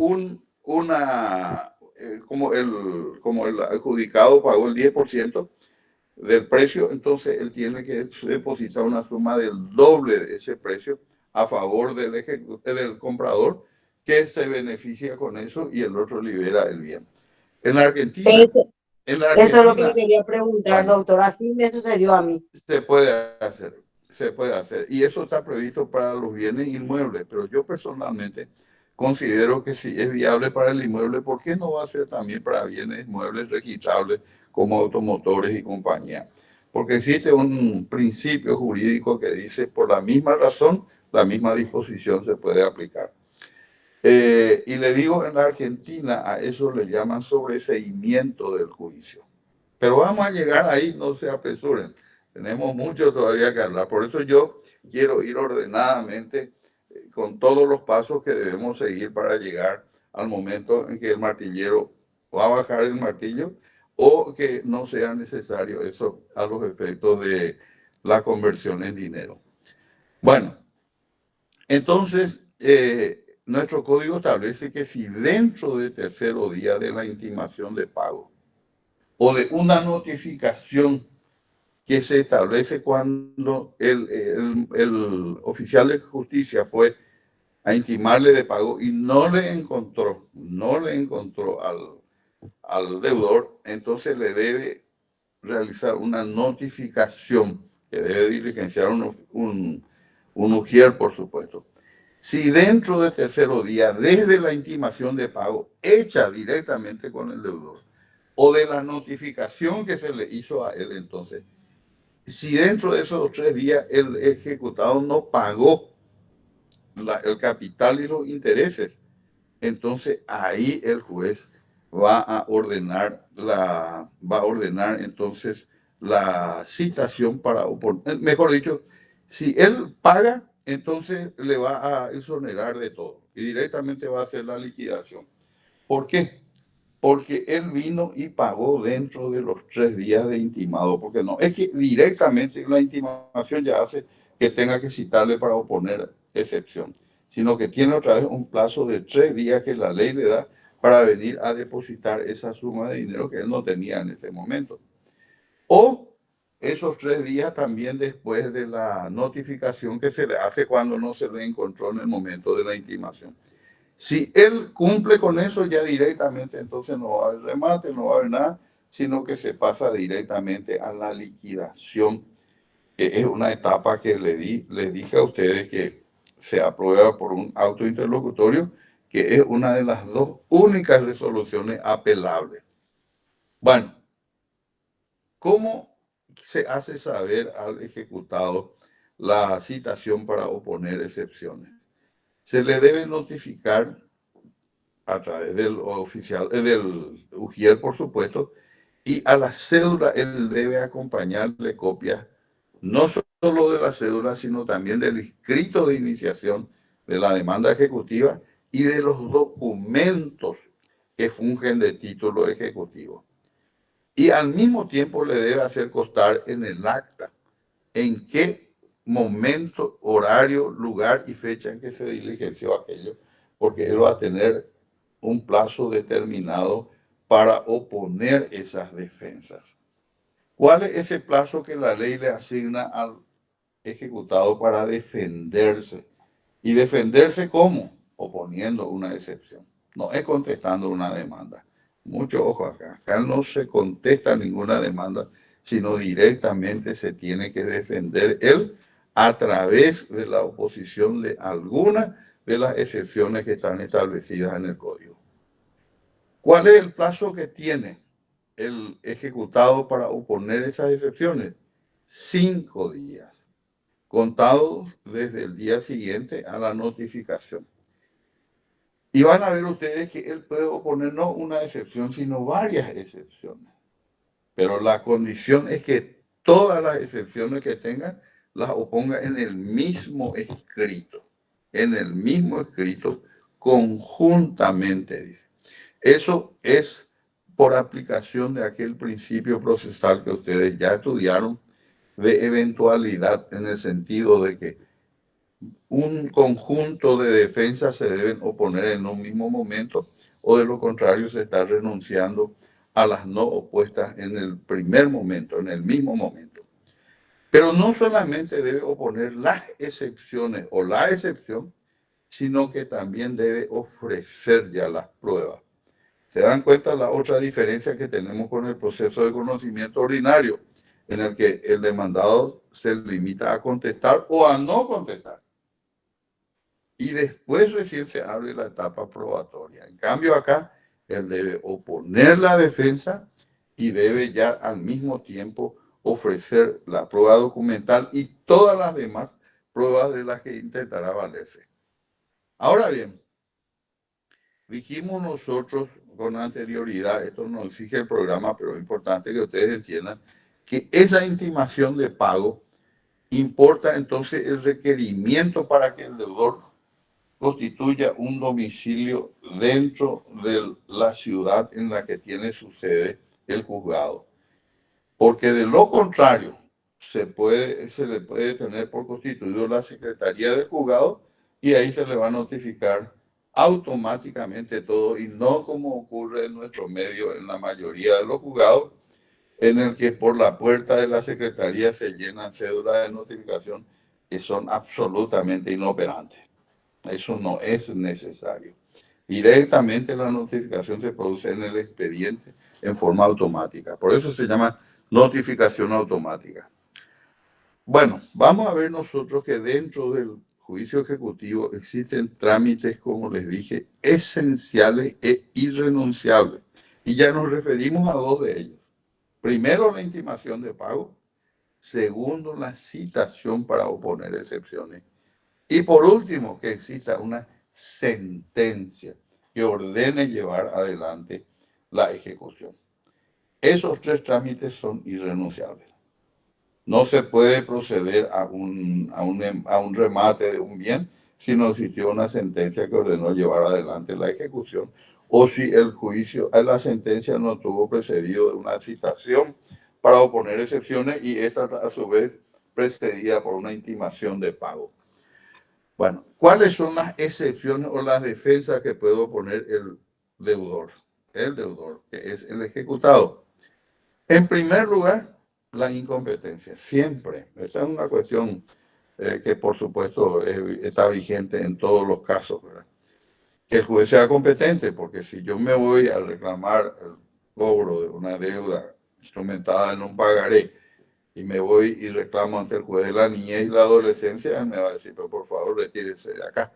como el adjudicado pagó el 10% del precio, entonces él tiene que depositar una suma del doble de ese precio a favor del comprador, que se beneficia con eso y el otro libera el bien. En la Argentina, Eso, en la eso es lo que le Argentina, quería preguntar, bueno, doctor. Así me sucedió a mí. se puede hacer, se puede hacer. Y eso está previsto para los bienes inmuebles, pero yo personalmente considero que si es viable para el inmueble, ¿por qué no va a ser también para bienes muebles registrables como automotores y compañía? Porque existe un principio jurídico que dice, por la misma razón, la misma disposición se puede aplicar. Y le digo, en la Argentina a eso le llaman sobreseimiento del juicio. Pero vamos a llegar ahí, no se apresuren. Tenemos mucho todavía que hablar. Por eso yo quiero ir ordenadamente con todos los pasos que debemos seguir para llegar al momento en que el martillero va a bajar el martillo o que no sea necesario eso a los efectos de la conversión en dinero. Bueno, entonces nuestro código establece que si dentro del tercero día de la intimación de pago o de una notificación que se establece cuando el oficial de justicia fue a intimarle de pago y no le encontró al deudor, entonces le debe realizar una notificación que debe diligenciar un ujier, por supuesto. Si dentro del tercero día, desde la intimación de pago hecha directamente con el deudor, o de la notificación que se le hizo a él, entonces, si dentro de esos 3 días el ejecutado no pagó el capital y los intereses, entonces ahí el juez va a ordenar entonces la citación para oponer. Mejor dicho, si él paga, entonces le va a exonerar de todo y directamente va a hacer la liquidación. ¿Por qué? Porque él vino y pagó dentro de los 3 días de intimado, porque no, es que directamente la intimación ya hace que tenga que citarle para oponer excepción, sino que tiene otra vez un plazo de 3 días que la ley le da para venir a depositar esa suma de dinero que él no tenía en ese momento. O esos 3 días también después de la notificación que se le hace cuando no se le encontró en el momento de la intimación. Si él cumple con eso, ya directamente entonces no va a haber remate, no va a haber nada, sino que se pasa directamente a la liquidación, que es una etapa que les dije a ustedes que se aprueba por un auto interlocutorio, que es una de las 2 únicas resoluciones apelables. Bueno, ¿cómo se hace saber al ejecutado la citación para oponer excepciones? se le debe notificar a través del oficial, del UGIER, por supuesto, y a la cédula él debe acompañarle copias no solo de la cédula, sino también del escrito de iniciación de la demanda ejecutiva y de los documentos que fungen de título ejecutivo. Y al mismo tiempo le debe hacer constar en el acta en qué momento, horario, lugar y fecha en que se diligenció aquello, porque él va a tener un plazo determinado para oponer esas defensas. ¿Cuál es ese plazo que la ley le asigna al ejecutado para defenderse? ¿Y defenderse cómo? Oponiendo una excepción. No es contestando una demanda. Mucho ojo acá. Acá no se contesta ninguna demanda, sino directamente se tiene que defender él a través de la oposición de alguna de las excepciones que están establecidas en el código. ¿Cuál es el plazo que tiene el ejecutado para oponer esas excepciones? 5 días, contados desde el día siguiente a la notificación. Y van a ver ustedes que él puede oponer no una excepción, sino varias excepciones. Pero la condición es que todas las excepciones que tengan las oponga en el mismo escrito. En el mismo escrito, conjuntamente, dice. Eso es por aplicación de aquel principio procesal que ustedes ya estudiaron, de eventualidad, en el sentido de que un conjunto de defensas se deben oponer en un mismo momento, o de lo contrario se está renunciando a las no opuestas en el primer momento, en el mismo momento. Pero no solamente debe oponer las excepciones o la excepción, sino que también debe ofrecer ya las pruebas. ¿Se dan cuenta la otra diferencia que tenemos con el proceso de conocimiento ordinario, en el que el demandado se limita a contestar o a no contestar? Y después recién se abre la etapa probatoria. En cambio acá, él debe oponer la defensa y debe ya al mismo tiempo ofrecer la prueba documental y todas las demás pruebas de las que intentará valerse. Ahora bien, dijimos nosotros con anterioridad, esto nos exige el programa, pero es importante que ustedes entiendan que esa intimación de pago importa entonces el requerimiento para que el deudor constituya un domicilio dentro de la ciudad en la que tiene su sede el juzgado. Porque de lo contrario, se le puede tener por constituido la secretaría del juzgado y ahí se le va a notificar automáticamente todo, y no como ocurre en nuestro medio en la mayoría de los juzgados, en el que por la puerta de la secretaría se llenan cédulas de notificación que son absolutamente inoperantes. Eso no es necesario. Directamente la notificación se produce en el expediente en forma automática. Por eso se llama notificación automática. Bueno, vamos a ver nosotros que dentro del juicio ejecutivo existen trámites, como les dije, esenciales e irrenunciables. Y ya nos referimos a 2 de ellos. Primero, la intimación de pago. Segundo, la citación para oponer excepciones. Y por último, que exista una sentencia que ordene llevar adelante la ejecución. Esos 3 trámites son irrenunciables. No se puede proceder a un remate de un bien si no existió una sentencia que ordenó llevar adelante la ejecución, o si el juicio, la sentencia no tuvo precedido de una citación para oponer excepciones y esta a su vez precedida por una intimación de pago. Bueno, ¿cuáles son las excepciones o las defensas que puede oponer el deudor? El deudor, que es el ejecutado. En primer lugar, la incompetencia, siempre. Esta es una cuestión que por supuesto está vigente en todos los casos, ¿verdad? Que el juez sea competente, porque si yo me voy a reclamar el cobro de una deuda instrumentada en un pagaré y me voy y reclamo ante el juez de la niñez y la adolescencia, él me va a decir, pero por favor, retírese de acá.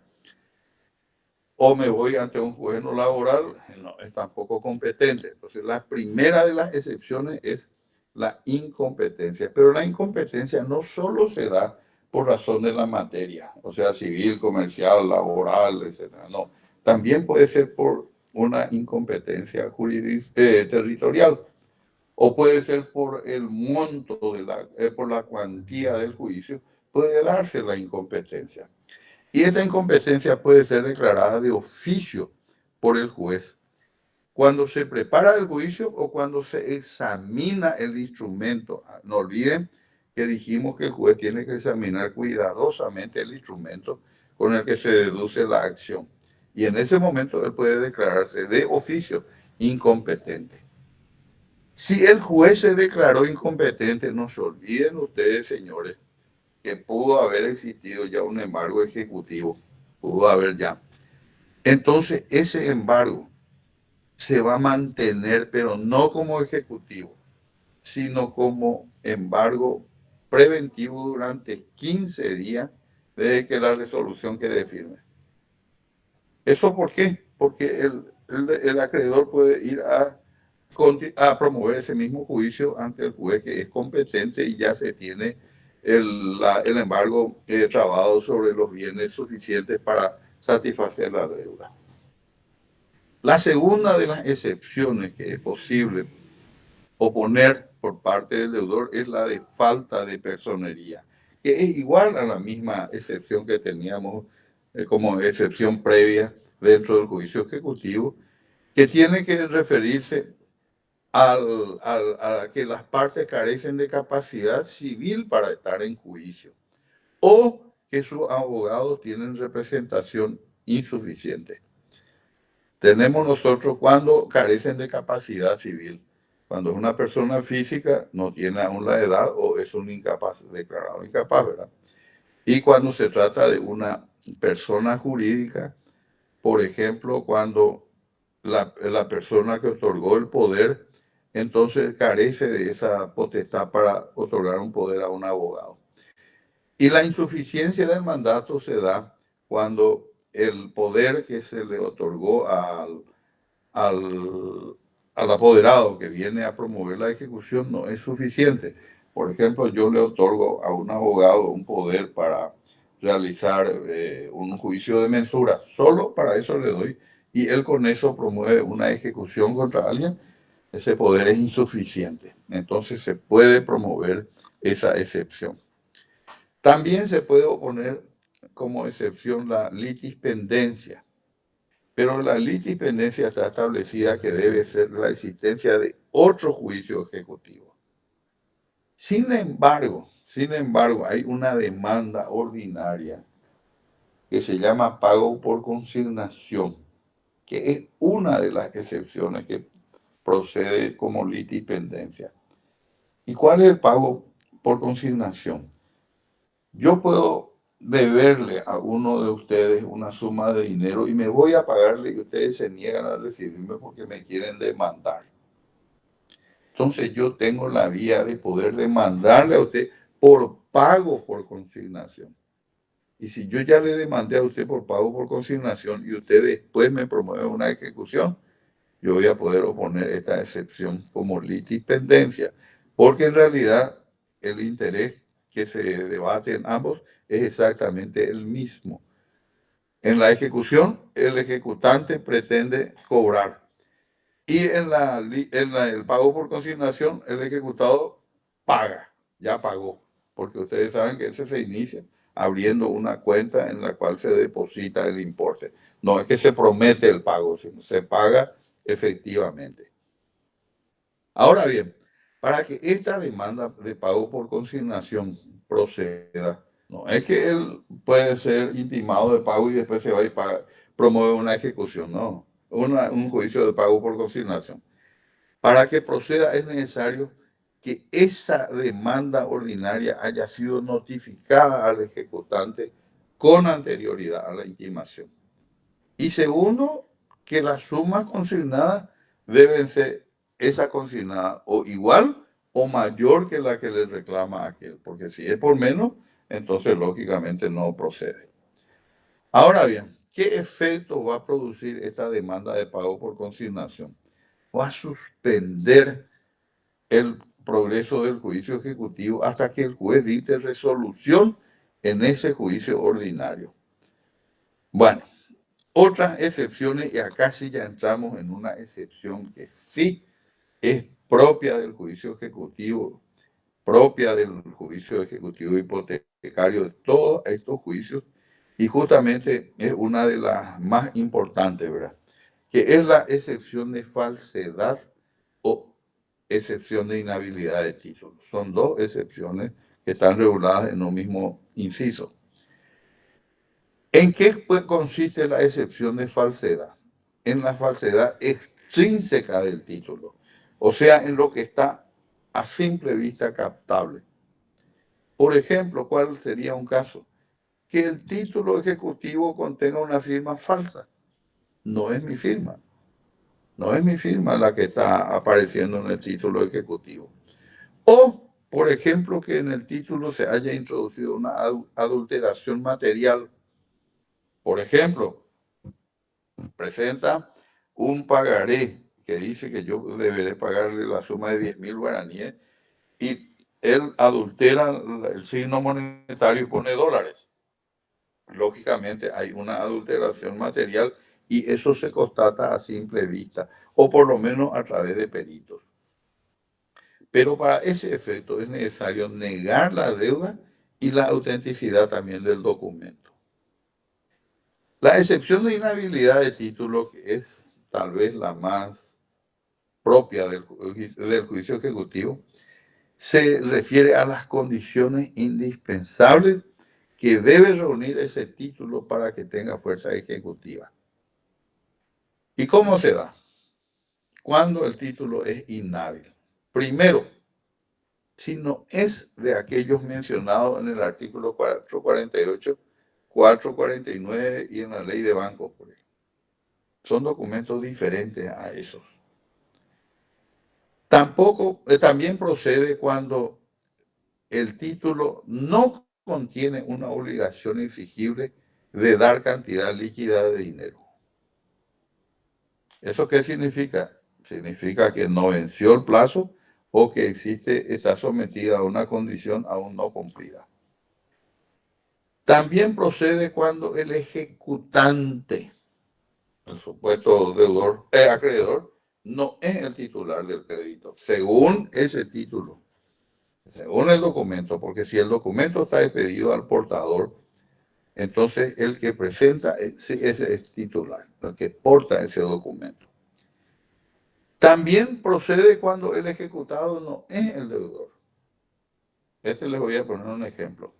O me voy ante un juez no laboral, no, es tampoco competente. Entonces, la primera de las excepciones es la incompetencia. Pero la incompetencia no solo se da por razón de la materia, o sea, civil, comercial, laboral, etc. No, también puede ser por una incompetencia territorial, o puede ser por el monto, por la cuantía del juicio, puede darse la incompetencia. Y esta incompetencia puede ser declarada de oficio por el juez cuando se prepara el juicio o cuando se examina el instrumento. No olviden que dijimos que el juez tiene que examinar cuidadosamente el instrumento con el que se deduce la acción. Y en ese momento él puede declararse de oficio incompetente. Si el juez se declaró incompetente, no se olviden ustedes, señores, que pudo haber existido ya un embargo ejecutivo. Pudo haber ya. Entonces, ese embargo se va a mantener, pero no como ejecutivo, sino como embargo preventivo durante 15 días desde que la resolución quede firme. ¿Eso por qué? Porque el acreedor puede ir a promover ese mismo juicio ante el juez que es competente y ya se tiene el embargo trabado sobre los bienes suficientes para satisfacer la deuda. La segunda de las excepciones que es posible oponer por parte del deudor es la de falta de personería, que es igual a la misma excepción que teníamos como excepción previa dentro del juicio ejecutivo, que tiene que referirse a que las partes carecen de capacidad civil para estar en juicio o que sus abogados tienen representación insuficiente. Tenemos nosotros cuando carecen de capacidad civil, cuando es una persona física, no tiene aún la edad o es un incapaz, declarado incapaz, ¿verdad? Y cuando se trata de una persona jurídica, por ejemplo, cuando la persona que otorgó el poder, entonces carece de esa potestad para otorgar un poder a un abogado. Y la insuficiencia del mandato se da cuando el poder que se le otorgó al apoderado que viene a promover la ejecución no es suficiente. Por ejemplo, yo le otorgo a un abogado un poder para realizar un juicio de mensura. Solo para eso le doy. Y él con eso promueve una ejecución contra alguien. Ese poder es insuficiente. Entonces se puede promover esa excepción. También se puede oponer como excepción la litispendencia. Pero la litispendencia está establecida que debe ser la existencia de otro juicio ejecutivo. Sin embargo, hay una demanda ordinaria que se llama pago por consignación, que es una de las excepciones que procede como litispendencia. ¿Y cuál es el pago por consignación? Yo puedo deberle a uno de ustedes una suma de dinero y me voy a pagarle y ustedes se niegan a recibirme porque me quieren demandar. Entonces yo tengo la vía de poder demandarle a usted por pago por consignación. Y si yo ya le demandé a usted por pago por consignación y usted después me promueve una ejecución, yo voy a poder oponer esta excepción como litispendencia, porque en realidad el interés que se debate en ambos es exactamente el mismo. En la ejecución, el ejecutante pretende cobrar. Y en el pago por consignación, el ejecutado paga, ya pagó. Porque ustedes saben que ese se inicia abriendo una cuenta en la cual se deposita el importe. No es que se promete el pago, sino se paga efectivamente. Ahora bien, para que esta demanda de pago por consignación proceda, no es que él puede ser intimado de pago y después se va y promueve una ejecución, no, un juicio de pago por consignación. Para que proceda es necesario que esa demanda ordinaria haya sido notificada al ejecutante con anterioridad a la intimación. Y segundo, que las sumas consignadas deben ser esa consignada o igual o mayor que la que le reclama aquel, porque si es por menos, entonces lógicamente no procede. Ahora bien, ¿qué efecto va a producir esta demanda de pago por consignación? Va a suspender el progreso del juicio ejecutivo hasta que el juez dicte resolución en ese juicio ordinario. Bueno, otras excepciones, y acá sí ya entramos en una excepción que sí es propia del juicio ejecutivo, propia del juicio ejecutivo hipotecario, de todos estos juicios, y justamente es una de las más importantes, ¿verdad? Que es la excepción de falsedad o excepción de inhabilidad de título. Son dos excepciones que están reguladas en un mismo inciso. ¿En qué consiste la excepción de falsedad? En la falsedad extrínseca del título, o sea, en lo que está a simple vista captable. Por ejemplo, ¿cuál sería un caso? Que el título ejecutivo contenga una firma falsa. No es mi firma. No es mi firma la que está apareciendo en el título ejecutivo. O, por ejemplo, que en el título se haya introducido una adulteración material. Por ejemplo, presenta un pagaré que dice que yo deberé pagarle la suma de 10.000 guaraníes y él adultera el signo monetario y pone dólares. Lógicamente hay una adulteración material y eso se constata a simple vista, o por lo menos a través de peritos. Pero para ese efecto es necesario negar la deuda y la autenticidad también del documento. La excepción de inhabilidad de título, que es tal vez la más propia del juicio ejecutivo, se refiere a las condiciones indispensables que debe reunir ese título para que tenga fuerza ejecutiva. ¿Y cómo se da? Cuando el título es inhábil. Primero, si no es de aquellos mencionados en el artículo 448, 449 y en la ley de bancos, por ejemplo. Son documentos diferentes a esos. También procede cuando el título no contiene una obligación exigible de dar cantidad líquida de dinero. ¿Eso qué significa? Significa que no venció el plazo o que está sometida a una condición aún no cumplida. También procede cuando el ejecutante, el supuesto acreedor, no es el titular del crédito, según ese título, según el documento, porque si el documento está expedido al portador, entonces el que presenta ese es titular, el que porta ese documento. También procede cuando el ejecutado no es el deudor. Les voy a poner un ejemplo.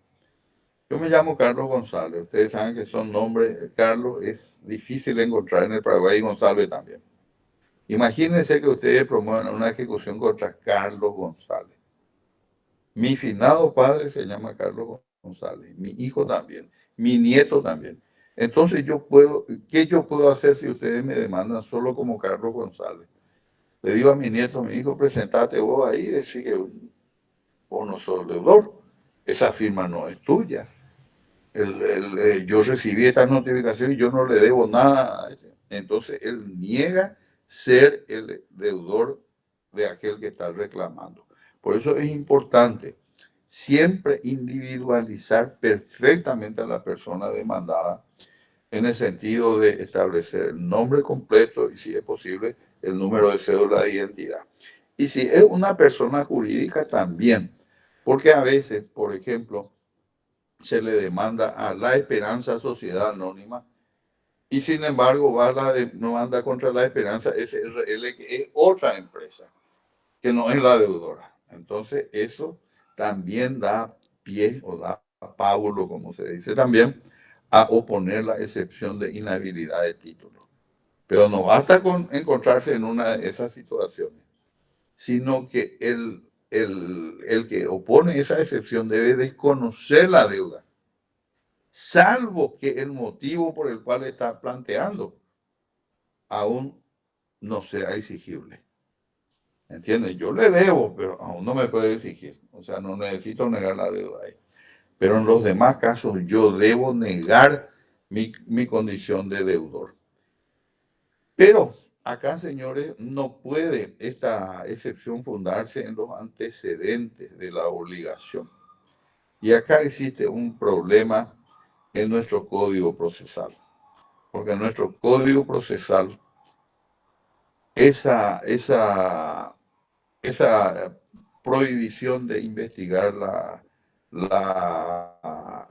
Yo me llamo Carlos González. Ustedes saben que son nombres. Carlos es difícil de encontrar en el Paraguay y González también. Imagínense que ustedes promuevan una ejecución contra Carlos González. Mi finado padre se llama Carlos González. Mi hijo también. Mi nieto también. Entonces ¿qué yo puedo hacer si ustedes me demandan solo como Carlos González? Le digo a mi nieto, mi hijo, presentate vos ahí y decir que vos no sos deudor. Esa firma no es tuya. Yo recibí esta notificación y yo no le debo nada. Entonces él niega ser el deudor de aquel que está reclamando. Por eso es importante siempre individualizar perfectamente a la persona demandada en el sentido de establecer el nombre completo y, si es posible, el número de cédula de identidad. Y si es una persona jurídica, también, porque a veces, por ejemplo, se le demanda a La Esperanza Sociedad Anónima y sin embargo va la demanda contra La Esperanza SRL, que es otra empresa, que no es la deudora. Entonces eso también da pie o da pábulo, como se dice también, a oponer la excepción de inhabilidad de título. Pero no basta con encontrarse en una de esas situaciones, sino que el que opone esa excepción debe desconocer la deuda, salvo que el motivo por el cual está planteando aún no sea exigible. ¿Entiendes? Yo le debo, pero aún no me puede exigir. O sea, no necesito negar la deuda ahí. Pero en los demás casos yo debo negar mi condición de deudor. Pero acá, señores, no puede esta excepción fundarse en los antecedentes de la obligación. Y acá existe un problema en nuestro código procesal, porque en nuestro código procesal esa prohibición de investigar la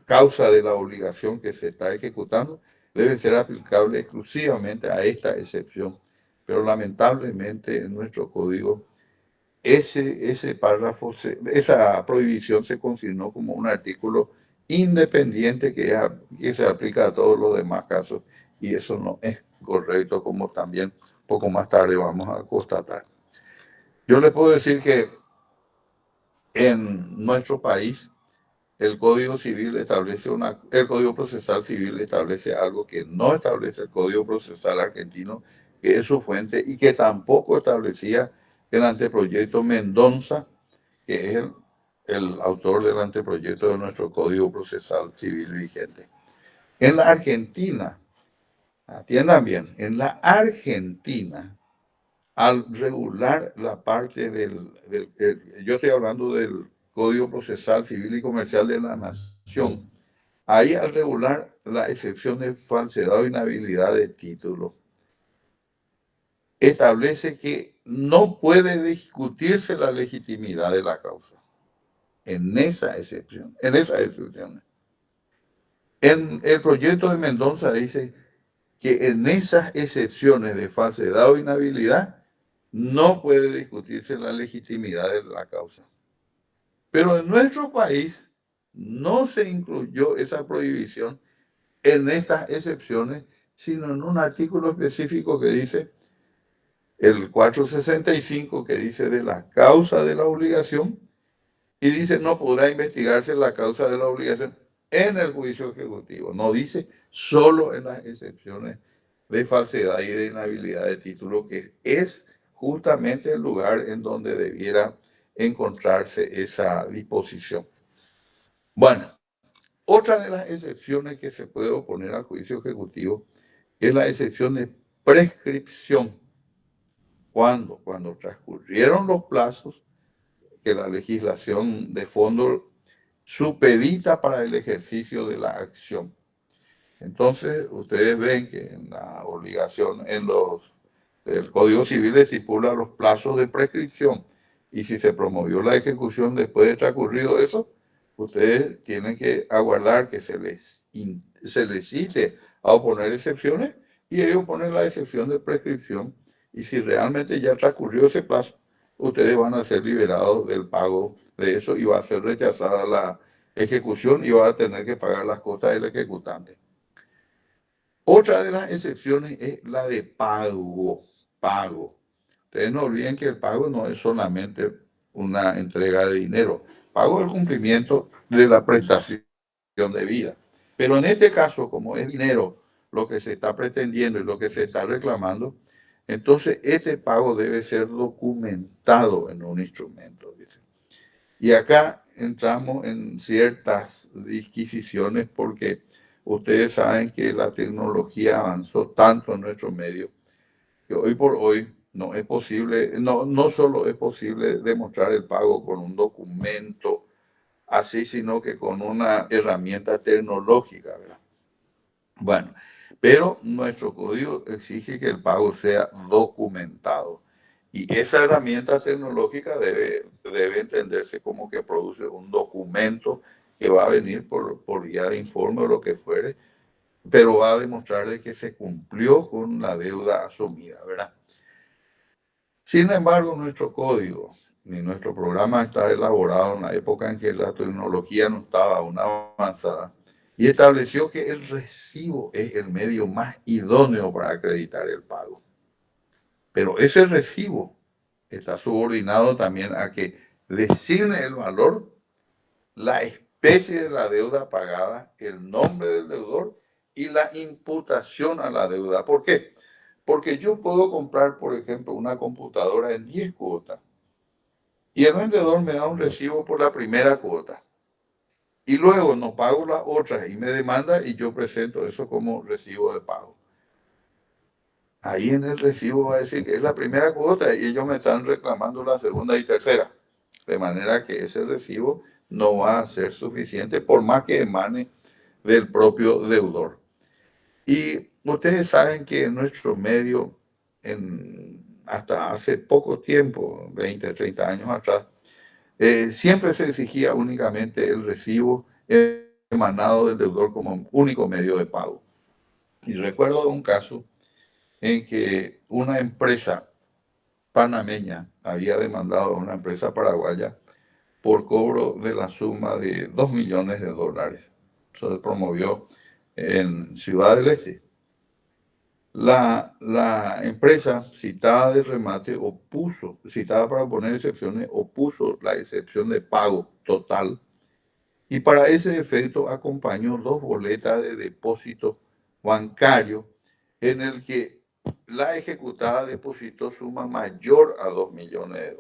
causa de la obligación que se está ejecutando debe ser aplicable exclusivamente a esta excepción. Pero lamentablemente en nuestro código ese párrafo, esa prohibición se consignó como un artículo independiente que se aplica a todos los demás casos y eso no es correcto, como también poco más tarde vamos a constatar. Yo le puedo decir que en nuestro país el Código Civil el Código Procesal Civil establece algo que no establece el Código Procesal Argentino, que es su fuente, y que tampoco establecía el anteproyecto Mendoza, que es el autor del anteproyecto de nuestro Código Procesal Civil vigente. En la Argentina, atiendan bien, en la Argentina, al regular la parte yo estoy hablando del Código Procesal Civil y Comercial de la Nación, ahí al regular la excepción de falsedad o inhabilidad de título, establece que no puede discutirse la legitimidad de la causa en esa excepción, en esas excepciones. En el proyecto de Mendoza dice que en esas excepciones de falsedad o inhabilidad no puede discutirse la legitimidad de la causa. Pero en nuestro país no se incluyó esa prohibición en estas excepciones, sino en un artículo específico que dice, el 465, que dice de la causa de la obligación, y dice no podrá investigarse la causa de la obligación en el juicio ejecutivo. No dice solo en las excepciones de falsedad y de inhabilidad de título, que es justamente el lugar en donde debiera encontrarse esa disposición. Bueno, otra de las excepciones que se puede oponer al juicio ejecutivo es la excepción de prescripción. Cuando transcurrieron los plazos que la legislación de fondo supedita para el ejercicio de la acción. Entonces, ustedes ven que en la obligación, el Código Civil estipula los plazos de prescripción, y si se promovió la ejecución después de transcurrido eso, ustedes tienen que aguardar que se les cite a oponer excepciones, y ellos ponen la excepción de prescripción, y si realmente ya transcurrió ese plazo, ustedes van a ser liberados del pago de eso y va a ser rechazada la ejecución y va a tener que pagar las costas del ejecutante. Otra de las excepciones es la de pago. Ustedes no olviden que el pago no es solamente una entrega de dinero. Pago es el cumplimiento de la prestación debida. Pero en este caso, como es dinero lo que se está pretendiendo y lo que se está reclamando, entonces este pago debe ser documentado en un instrumento, dice. Y acá entramos en ciertas disquisiciones porque ustedes saben que la tecnología avanzó tanto en nuestro medio que hoy por hoy no es posible, no solo es posible demostrar el pago con un documento así, sino que con una herramienta tecnológica, ¿verdad? Bueno, pero nuestro código exige que el pago sea documentado. Y esa herramienta tecnológica debe entenderse como que produce un documento que va a venir por vía de informe o lo que fuere, pero va a demostrar de que se cumplió con la deuda asumida, ¿verdad? Sin embargo, nuestro código ni nuestro programa está elaborado en la época en que la tecnología no estaba aún avanzada y estableció que el recibo es el medio más idóneo para acreditar el pago. Pero ese recibo está subordinado también a que designe el valor, la especie de la deuda pagada, el nombre del deudor y la imputación a la deuda. ¿Por qué? Porque yo puedo comprar, por ejemplo, una computadora en 10 cuotas y el vendedor me da un recibo por la primera cuota y luego no pago las otras y me demanda y yo presento eso como recibo de pago. Ahí en el recibo va a decir que es la primera cuota y ellos me están reclamando la segunda y tercera. De manera que ese recibo no va a ser suficiente por más que emane del propio deudor. Y ustedes saben que en nuestro medio, hasta hace poco tiempo, 20, 30 años atrás, siempre se exigía únicamente el recibo emanado del deudor como único medio de pago. Y recuerdo un caso en que una empresa panameña había demandado a una empresa paraguaya por cobro de la suma de $2 millones. Eso se promovió en Ciudad del Este. La empresa citada de remate citada para poner excepciones, opuso la excepción de pago total y para ese efecto acompañó 2 boletas de depósito bancario en el que la ejecutada depositó suma mayor a $2 millones.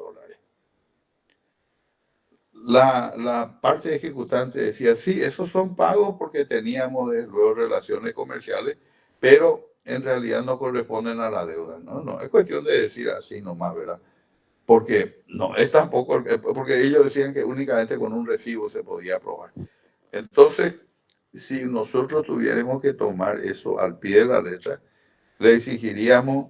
La parte ejecutante decía, sí, esos son pagos porque teníamos luego relaciones comerciales, pero en realidad no corresponden a la deuda. No, es cuestión de decir así nomás, ¿verdad? Porque no, es tampoco, porque ellos decían que únicamente con un recibo se podía aprobar. Entonces, si nosotros tuviéramos que tomar eso al pie de la letra, le exigiríamos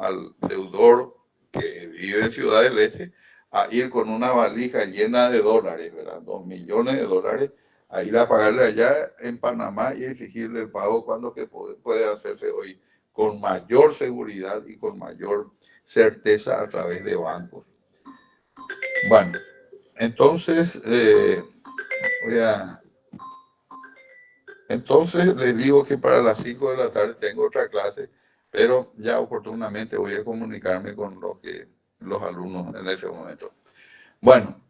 al deudor que vive en Ciudad del Este a ir con una valija llena de dólares, ¿verdad? $2 millones, a ir a pagarle allá en Panamá y exigirle el pago cuando que puede hacerse hoy con mayor seguridad y con mayor certeza a través de bancos. Bueno, entonces, entonces les digo que para las 5 de la tarde tengo otra clase, pero ya oportunamente voy a comunicarme con los alumnos en ese momento. Bueno,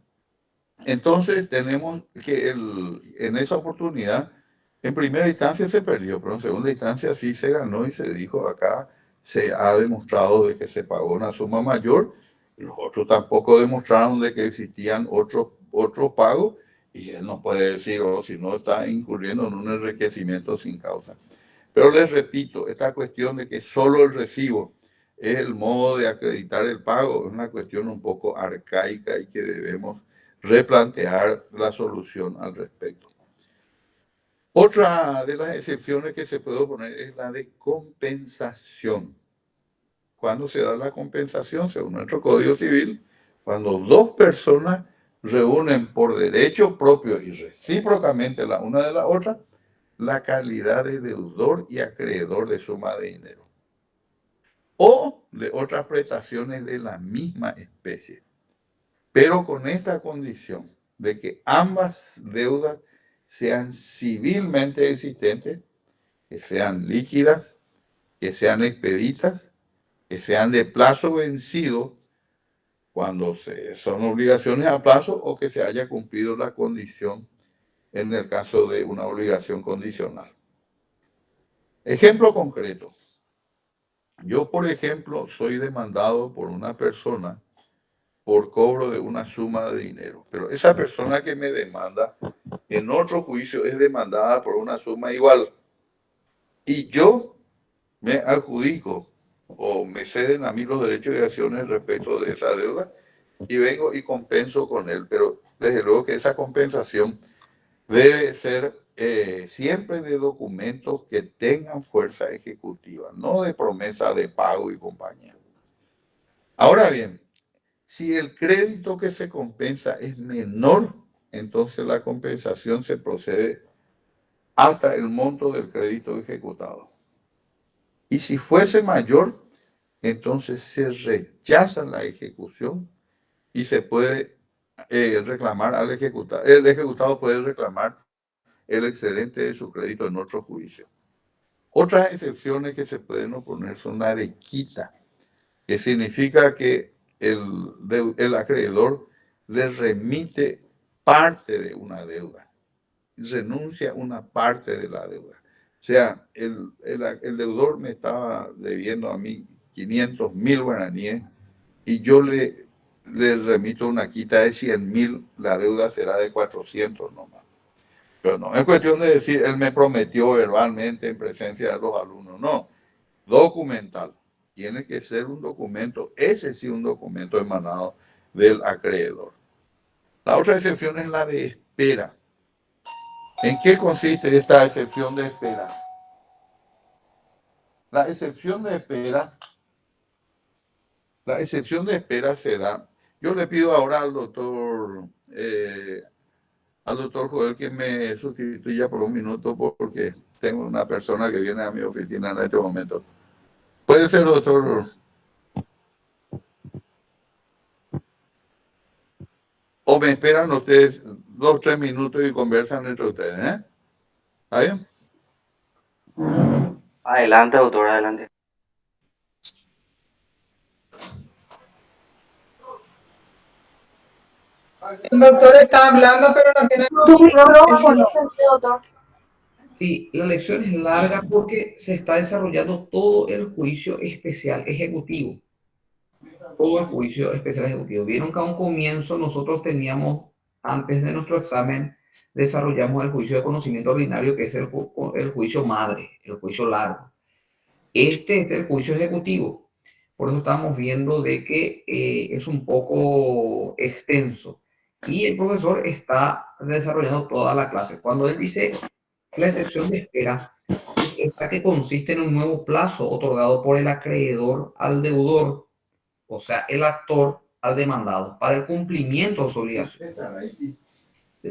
entonces tenemos que en esa oportunidad, en primera instancia se perdió, pero en segunda instancia sí se ganó y se dijo acá, se ha demostrado de que se pagó una suma mayor, los otros tampoco demostraron de que existían otros pagos y él no puede decir, o si no está incurriendo en un enriquecimiento sin causa. Pero les repito, esta cuestión de que solo el recibo es el modo de acreditar el pago es una cuestión un poco arcaica y que debemos replantear la solución al respecto. Otra de las excepciones que se puede poner es la de compensación. Cuando se da la compensación, según nuestro Código Civil, cuando 2 personas reúnen por derecho propio y recíprocamente la una de la otra la calidad de deudor y acreedor de suma de dinero o de otras prestaciones de la misma especie, pero con esta condición de que ambas deudas sean civilmente existentes, que sean líquidas, que sean expeditas, que sean de plazo vencido cuando son obligaciones a plazo o que se haya cumplido la condición en el caso de una obligación condicional. Ejemplo concreto. Yo, por ejemplo, soy demandado por una persona por cobro de una suma de dinero, pero esa persona que me demanda en otro juicio es demandada por una suma igual y yo me adjudico o me ceden a mí los derechos y acciones respecto de esa deuda y vengo y compenso con él, pero desde luego que esa compensación debe ser siempre de documentos que tengan fuerza ejecutiva, no de promesa de pago y compañía. Ahora bien, si el crédito que se compensa es menor, entonces la compensación se procede hasta el monto del crédito ejecutado. Y si fuese mayor, entonces se rechaza la ejecución y se puede reclamar al ejecutado. El ejecutado puede reclamar el excedente de su crédito en otro juicio. Otras excepciones que se pueden oponer son la de quita, que significa que el acreedor le remite parte de una deuda, renuncia a una parte de la deuda. O sea, el deudor me estaba debiendo a mí 500.000 guaraníes y yo le remito una quita de 100.000, la deuda será de 400 nomás. Pero no es cuestión de decir, él me prometió verbalmente en presencia de los alumnos. No, documental. Tiene que ser un documento, ese sí un documento emanado del acreedor. La otra excepción es la de espera. ¿En qué consiste esta excepción de espera? La excepción de espera se da. Yo le pido ahora al doctor Joel que me sustituya por un minuto porque tengo una persona que viene a mi oficina en este momento. Puede ser, doctor. O me esperan ustedes 2 o 3 minutos y conversan entre ustedes, ¿eh? ¿Está bien? Adelante, doctor, adelante. El doctor está hablando, pero no tiene Tu micrófono, doctor. Sí, la lección es larga porque se está desarrollando todo el juicio especial ejecutivo. Todo el juicio especial ejecutivo. Vieron que a un comienzo nosotros teníamos, antes de nuestro examen, desarrollamos el juicio de conocimiento ordinario, que es el juicio madre, el juicio largo. Este es el juicio ejecutivo. Por eso estamos viendo de que es un poco extenso. Y el profesor está desarrollando toda la clase. Cuando él dice la excepción de espera, es esta que consiste en un nuevo plazo otorgado por el acreedor al deudor, o sea, el actor al demandado, para el cumplimiento de su obligación.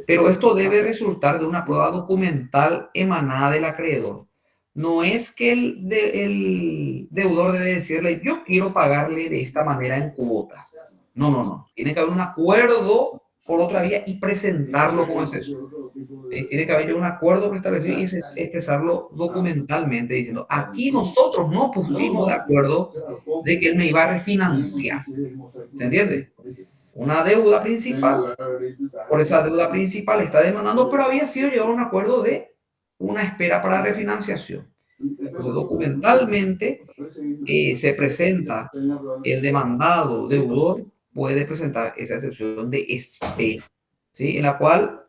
Pero esto debe resultar de una prueba documental emanada del acreedor. No es que el deudor debe decirle, yo quiero pagarle de esta manera en cuotas. No, no, no. Tiene que haber un acuerdo por otra vía y presentarlo como es eso. Tiene que haber un acuerdo preestablecido y expresarlo documentalmente, diciendo, aquí nosotros no pusimos de acuerdo de que él me iba a refinanciar. ¿Se entiende? Una deuda principal, por esa deuda principal está demandando, pero había sido llegado a un acuerdo de una espera para refinanciación. Entonces, documentalmente se presenta el demandado deudor, puede presentar esa excepción de espera, ¿sí? En la cual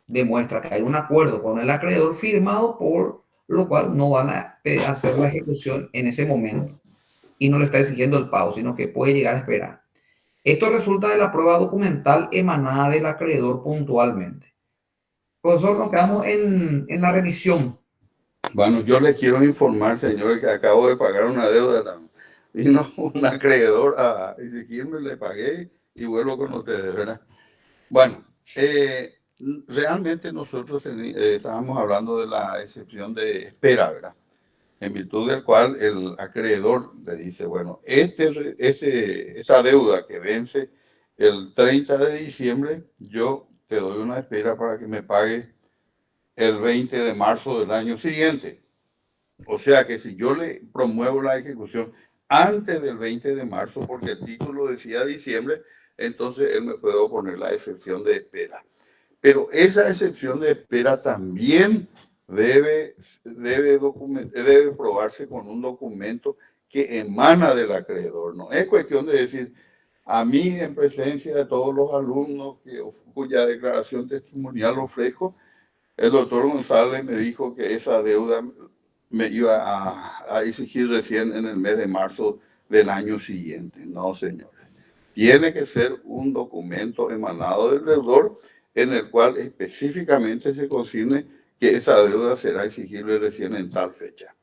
demuestra que hay un acuerdo con el acreedor firmado, por lo cual no van a hacer la ejecución en ese momento y no le está exigiendo el pago, sino que puede llegar a esperar. Esto resulta de la prueba documental emanada del acreedor puntualmente. Profesor, nos quedamos en la revisión. Bueno, yo les quiero informar, señores, que acabo de pagar una deuda también. Vino un acreedor a exigirme, le pagué y vuelvo con ustedes, ¿verdad? Bueno, realmente nosotros estábamos hablando de la excepción de espera, ¿verdad? En virtud del cual el acreedor le dice, bueno, esa deuda que vence el 30 de diciembre, yo te doy una espera para que me pague el 20 de marzo del año siguiente. O sea que si yo le promuevo la ejecución antes del 20 de marzo, porque el título decía diciembre, entonces él me puede oponer la excepción de espera. Pero esa excepción de espera también debe probarse con un documento que emana del acreedor. No es cuestión de decir, a mí en presencia de todos los alumnos cuya declaración testimonial ofrezco, el doctor González me dijo que esa deuda me iba a exigir recién en el mes de marzo del año siguiente. No, señores. Tiene que ser un documento emanado del deudor en el cual específicamente se consigne que esa deuda será exigible recién en tal fecha.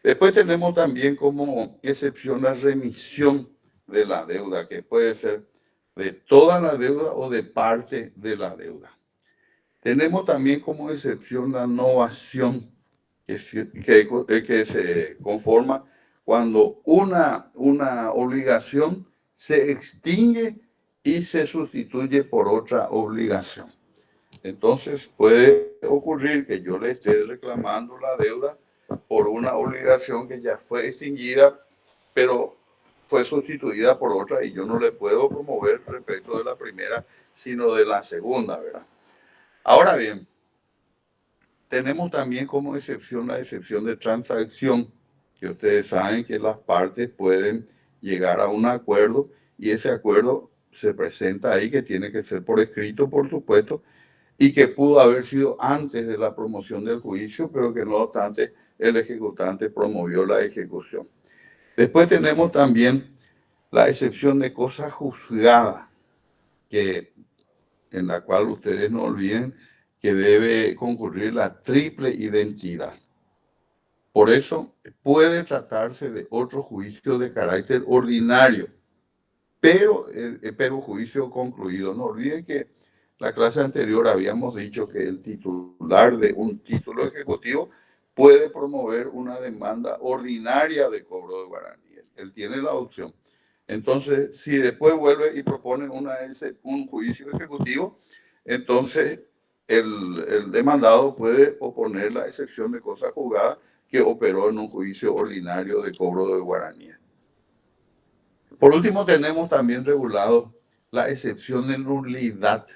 Después tenemos también como excepción la remisión de la deuda, que puede ser de toda la deuda o de parte de la deuda. Tenemos también como excepción la novación, que se conforma cuando una obligación se extingue y se sustituye por otra obligación. Entonces puede ocurrir que yo le esté reclamando la deuda por una obligación que ya fue extinguida, pero fue sustituida por otra y yo no le puedo promover respecto de la primera, sino de la segunda, ¿verdad? Ahora bien, tenemos también como excepción la excepción de transacción, que ustedes saben que las partes pueden llegar a un acuerdo y ese acuerdo se presenta ahí, que tiene que ser por escrito, por supuesto, y que pudo haber sido antes de la promoción del juicio, pero que no obstante el ejecutante promovió la ejecución. Después tenemos también la excepción de cosa juzgada, que en la cual ustedes no olviden que debe concurrir la triple identidad. Por eso puede tratarse de otro juicio de carácter ordinario, pero juicio concluido. No olviden que la clase anterior habíamos dicho que el titular de un título ejecutivo puede promover una demanda ordinaria de cobro de guaraní. Él tiene la opción. Entonces, si después vuelve y propone un juicio ejecutivo, entonces el demandado puede oponer la excepción de cosa juzgada que operó en un juicio ordinario de cobro de guaraníes. Por último, tenemos también regulado la excepción de nulidad.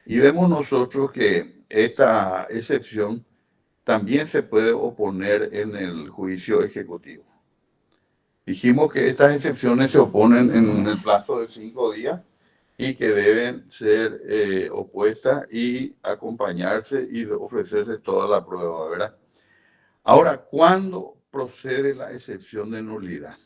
Y vemos nosotros que esta excepción también se puede oponer en el juicio ejecutivo. Dijimos que estas excepciones se oponen en el plazo de 5 días y que deben ser opuestas y acompañarse y ofrecerse toda la prueba, ¿verdad? Ahora, ¿cuándo procede la excepción de nulidad?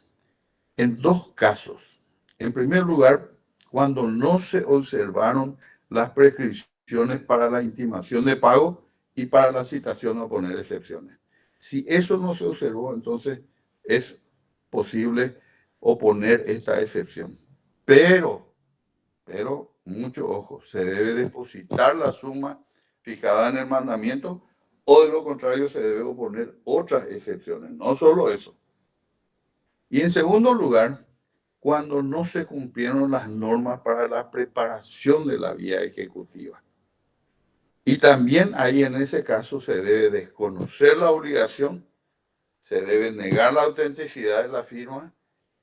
En dos casos. En primer lugar, cuando no se observaron las prescripciones para la intimación de pago y para la citación a poner excepciones. Si eso no se observó, entonces es posible oponer esta excepción. Pero, mucho ojo, se debe depositar la suma fijada en el mandamiento o de lo contrario se debe oponer otras excepciones, no solo eso. Y en segundo lugar, cuando no se cumplieron las normas para la preparación de la vía ejecutiva. Y también ahí en ese caso se debe desconocer la obligación, se debe negar la autenticidad de la firma,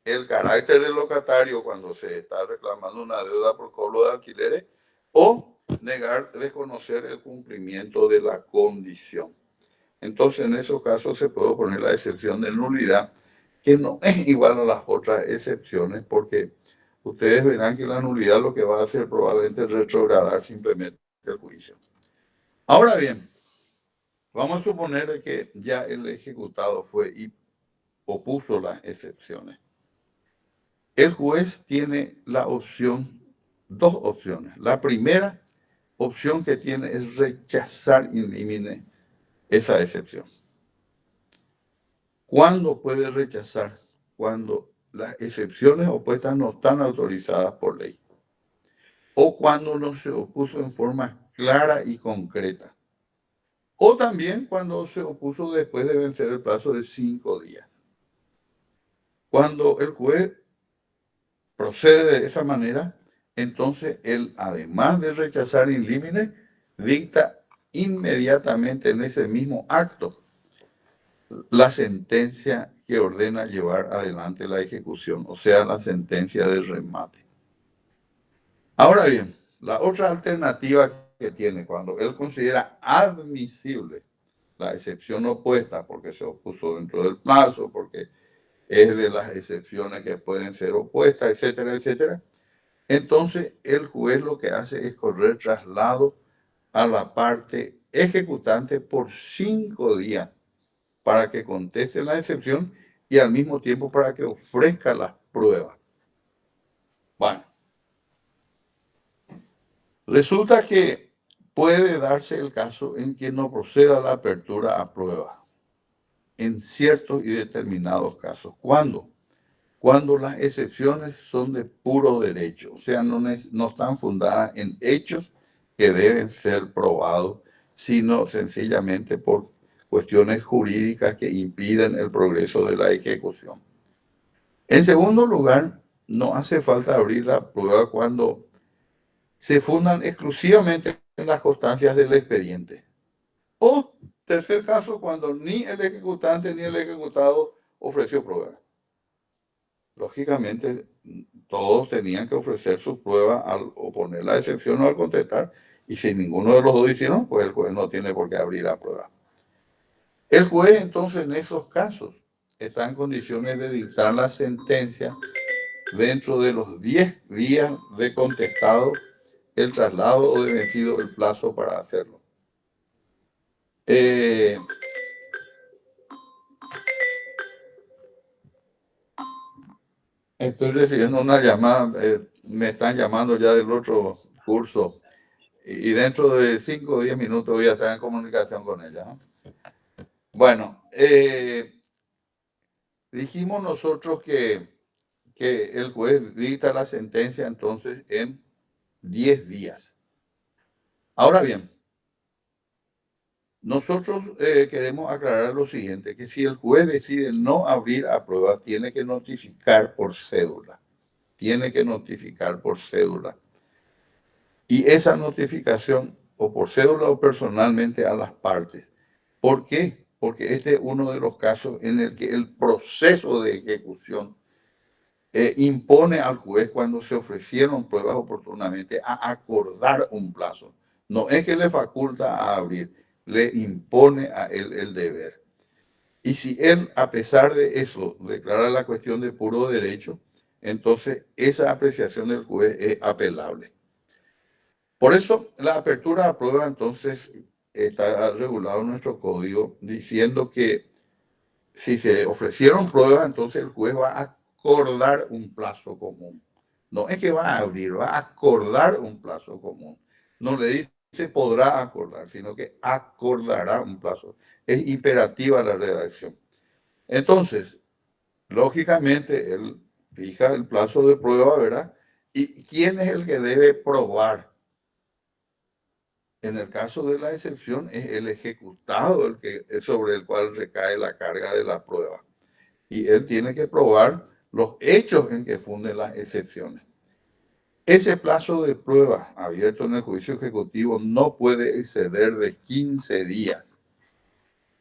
el carácter del locatario cuando se está reclamando una deuda por cobro de alquileres o desconocer el cumplimiento de la condición. Entonces en esos casos se puede poner la excepción de nulidad, que no es igual a las otras excepciones, porque ustedes verán que la nulidad lo que va a hacer probablemente es retrogradar simplemente el juicio. Ahora bien, vamos a suponer que ya el ejecutado fue y opuso las excepciones. El juez tiene dos opciones. La primera opción que tiene es rechazar in limine esa excepción. ¿Cuándo puede rechazar? Cuando las excepciones opuestas no están autorizadas por ley o cuando no se opuso en forma clara y concreta, o también cuando se opuso después de vencer el plazo de 5 días. Cuando el juez procede de esa manera, entonces él, además de rechazar in limine, dicta inmediatamente en ese mismo acto la sentencia que ordena llevar adelante la ejecución, o sea, la sentencia de remate. Ahora bien, la otra alternativa que tiene cuando él considera admisible la excepción opuesta, porque se opuso dentro del plazo, porque es de las excepciones que pueden ser opuestas, etcétera, etcétera, entonces el juez lo que hace es correr traslado a la parte ejecutante por 5 días para que conteste la excepción y al mismo tiempo para que ofrezca las pruebas. Bueno, resulta que puede darse el caso en que no proceda la apertura a prueba en ciertos y determinados casos. ¿Cuándo? Cuando las excepciones son de puro derecho, o sea, no están fundadas en hechos que deben ser probados, sino sencillamente por cuestiones jurídicas que impiden el progreso de la ejecución. En segundo lugar, no hace falta abrir la prueba cuando se fundan exclusivamente en las constancias del expediente. O, tercer caso, cuando ni el ejecutante ni el ejecutado ofreció prueba. Lógicamente, todos tenían que ofrecer su prueba al oponer la excepción o al contestar, y si ninguno de los dos hicieron, pues el juez no tiene por qué abrir la prueba. El juez, entonces, en esos casos, está en condiciones de dictar la sentencia dentro de los 10 días de contestado el traslado o de vencido el plazo para hacerlo. Estoy recibiendo una llamada, me están llamando ya del otro curso y dentro de 5 o 10 minutos voy a estar en comunicación con ella, ¿no? Bueno, dijimos nosotros que el juez dicta la sentencia entonces en 10 días. Ahora bien, nosotros queremos aclarar lo siguiente, que si el juez decide no abrir a prueba, tiene que notificar por cédula. Tiene que notificar por cédula. Y esa notificación, o por cédula o personalmente a las partes. ¿Por qué? Porque este es uno de los casos en el que el proceso de ejecución impone al juez, cuando se ofrecieron pruebas oportunamente, a acordar un plazo. No es que le faculta a abrir, le impone a él el deber. Y si él, a pesar de eso, declara la cuestión de puro derecho, entonces esa apreciación del juez es apelable. Por eso, la apertura a prueba, entonces, está regulado en nuestro código, diciendo que si se ofrecieron pruebas, entonces el juez va a acordar un plazo común. No es que va a abrir, va a acordar un plazo común. No le dice podrá acordar, sino que acordará un plazo. Es imperativa la redacción. Entonces, lógicamente, él fija el plazo de prueba, ¿verdad? ¿Y quién es el que debe probar? En el caso de la excepción, es el ejecutado el que, sobre el cual recae la carga de la prueba. Y él tiene que probar los hechos en que funden las excepciones. Ese plazo de prueba abierto en el juicio ejecutivo no puede exceder de 15 días.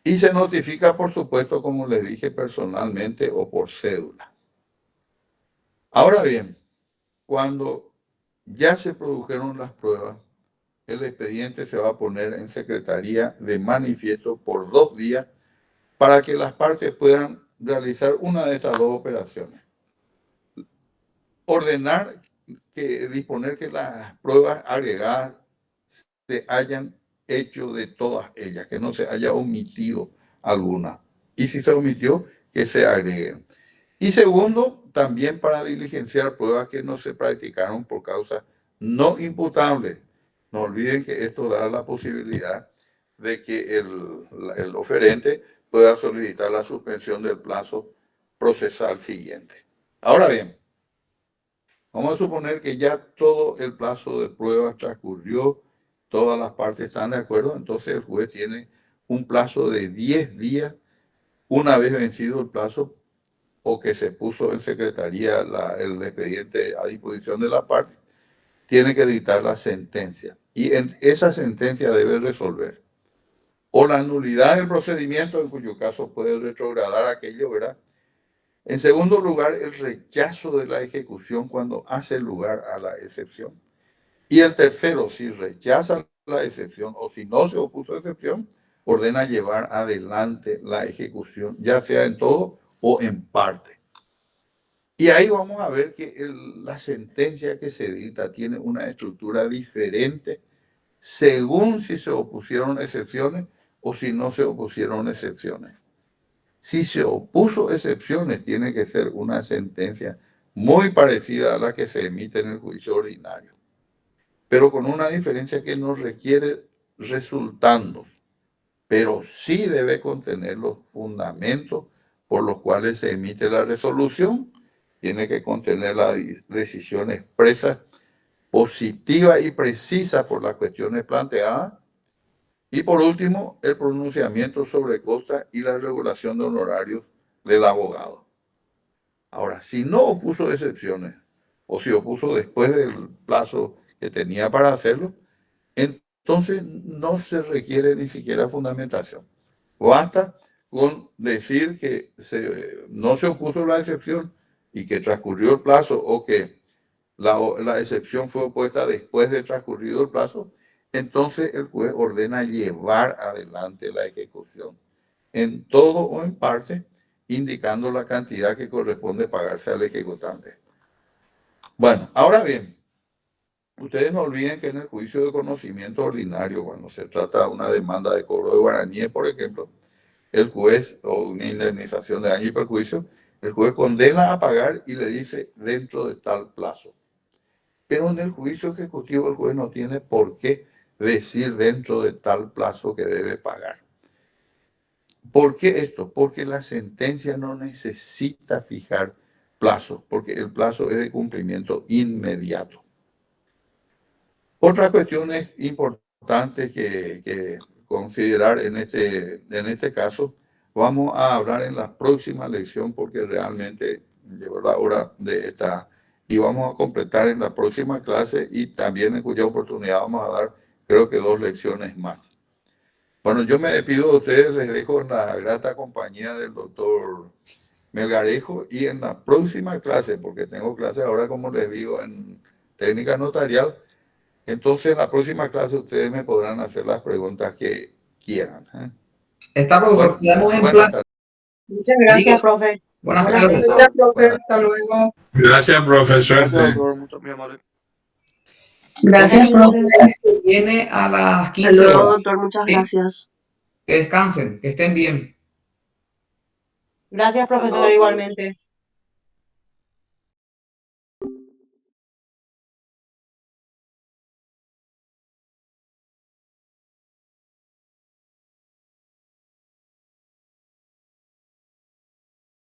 Y se notifica, por supuesto, como les dije, personalmente o por cédula. Ahora bien, cuando ya se produjeron las pruebas, el expediente se va a poner en secretaría de manifiesto por 2 días para que las partes puedan realizar una de estas dos operaciones. Ordenar disponer que las pruebas agregadas se hayan hecho de todas ellas, que no se haya omitido alguna. Y si se omitió, que se agreguen. Y segundo, también para diligenciar pruebas que no se practicaron por causa no imputable. No olviden que esto da la posibilidad de que el oferente pueda solicitar la suspensión del plazo procesal siguiente. Ahora bien, vamos a suponer que ya todo el plazo de pruebas transcurrió, todas las partes están de acuerdo, entonces el juez tiene un plazo de 10 días, una vez vencido el plazo o que se puso en secretaría el expediente a disposición de la parte, tiene que dictar la sentencia. Y en esa sentencia debe resolver o la nulidad del procedimiento, en cuyo caso puede retrogradar aquello, ¿verdad? En segundo lugar, el rechazo de la ejecución cuando hace lugar a la excepción. Y el tercero, si rechaza la excepción o si no se opuso a la excepción, ordena llevar adelante la ejecución, ya sea en todo o en parte. Y ahí vamos a ver que la sentencia que se dicta tiene una estructura diferente según si se opusieron excepciones o si no se opusieron excepciones. Si se opuso excepciones, tiene que ser una sentencia muy parecida a la que se emite en el juicio ordinario, pero con una diferencia que no requiere resultandos, pero sí debe contener los fundamentos por los cuales se emite la resolución. Tiene que contener la decisión expresa, positiva y precisa por las cuestiones planteadas. Y por último, el pronunciamiento sobre costas y la regulación de honorarios del abogado. Ahora, si no opuso excepciones o si opuso después del plazo que tenía para hacerlo, entonces no se requiere ni siquiera fundamentación. Basta con decir que no se opuso la excepción y que transcurrió el plazo o que la excepción fue opuesta después de transcurrido el plazo, entonces el juez ordena llevar adelante la ejecución en todo o en parte, indicando la cantidad que corresponde pagarse al ejecutante. Bueno, ahora bien, ustedes no olviden que en el juicio de conocimiento ordinario, cuando se trata de una demanda de cobro de guaraníes, por ejemplo, el juez, o una indemnización de daño y perjuicio, el juez condena a pagar y le dice dentro de tal plazo. pero en el juicio ejecutivo el juez no tiene por qué decir dentro de tal plazo que debe pagar. ¿Por qué esto? Porque la sentencia no necesita fijar plazo, porque el plazo es de cumplimiento inmediato. Otra cuestión importante que considerar en este caso, vamos a hablar en la próxima lección porque realmente llegó la hora de esta y vamos a completar en la próxima clase y también en cuya oportunidad vamos a dar creo que 2 lecciones más. Bueno, yo me despido de ustedes, les dejo en la grata compañía del doctor Melgarejo y en la próxima clase, porque tengo clase ahora, como les digo, en técnica notarial, entonces en la próxima clase ustedes me podrán hacer las preguntas que quieran. Está, profesor, quedamos en buenas plazo. tardes. Muchas gracias, profe. Buenas Buenas tardes. Gracias, profe. Hasta luego. Gracias, profe. Gracias, Suerte. doctor. Muy amable. Gracias, profe. Viene a las Hasta 15 luego, horas. doctor. Muchas ¿Sí? gracias. Que descansen, que estén bien. Gracias, profesor, igualmente.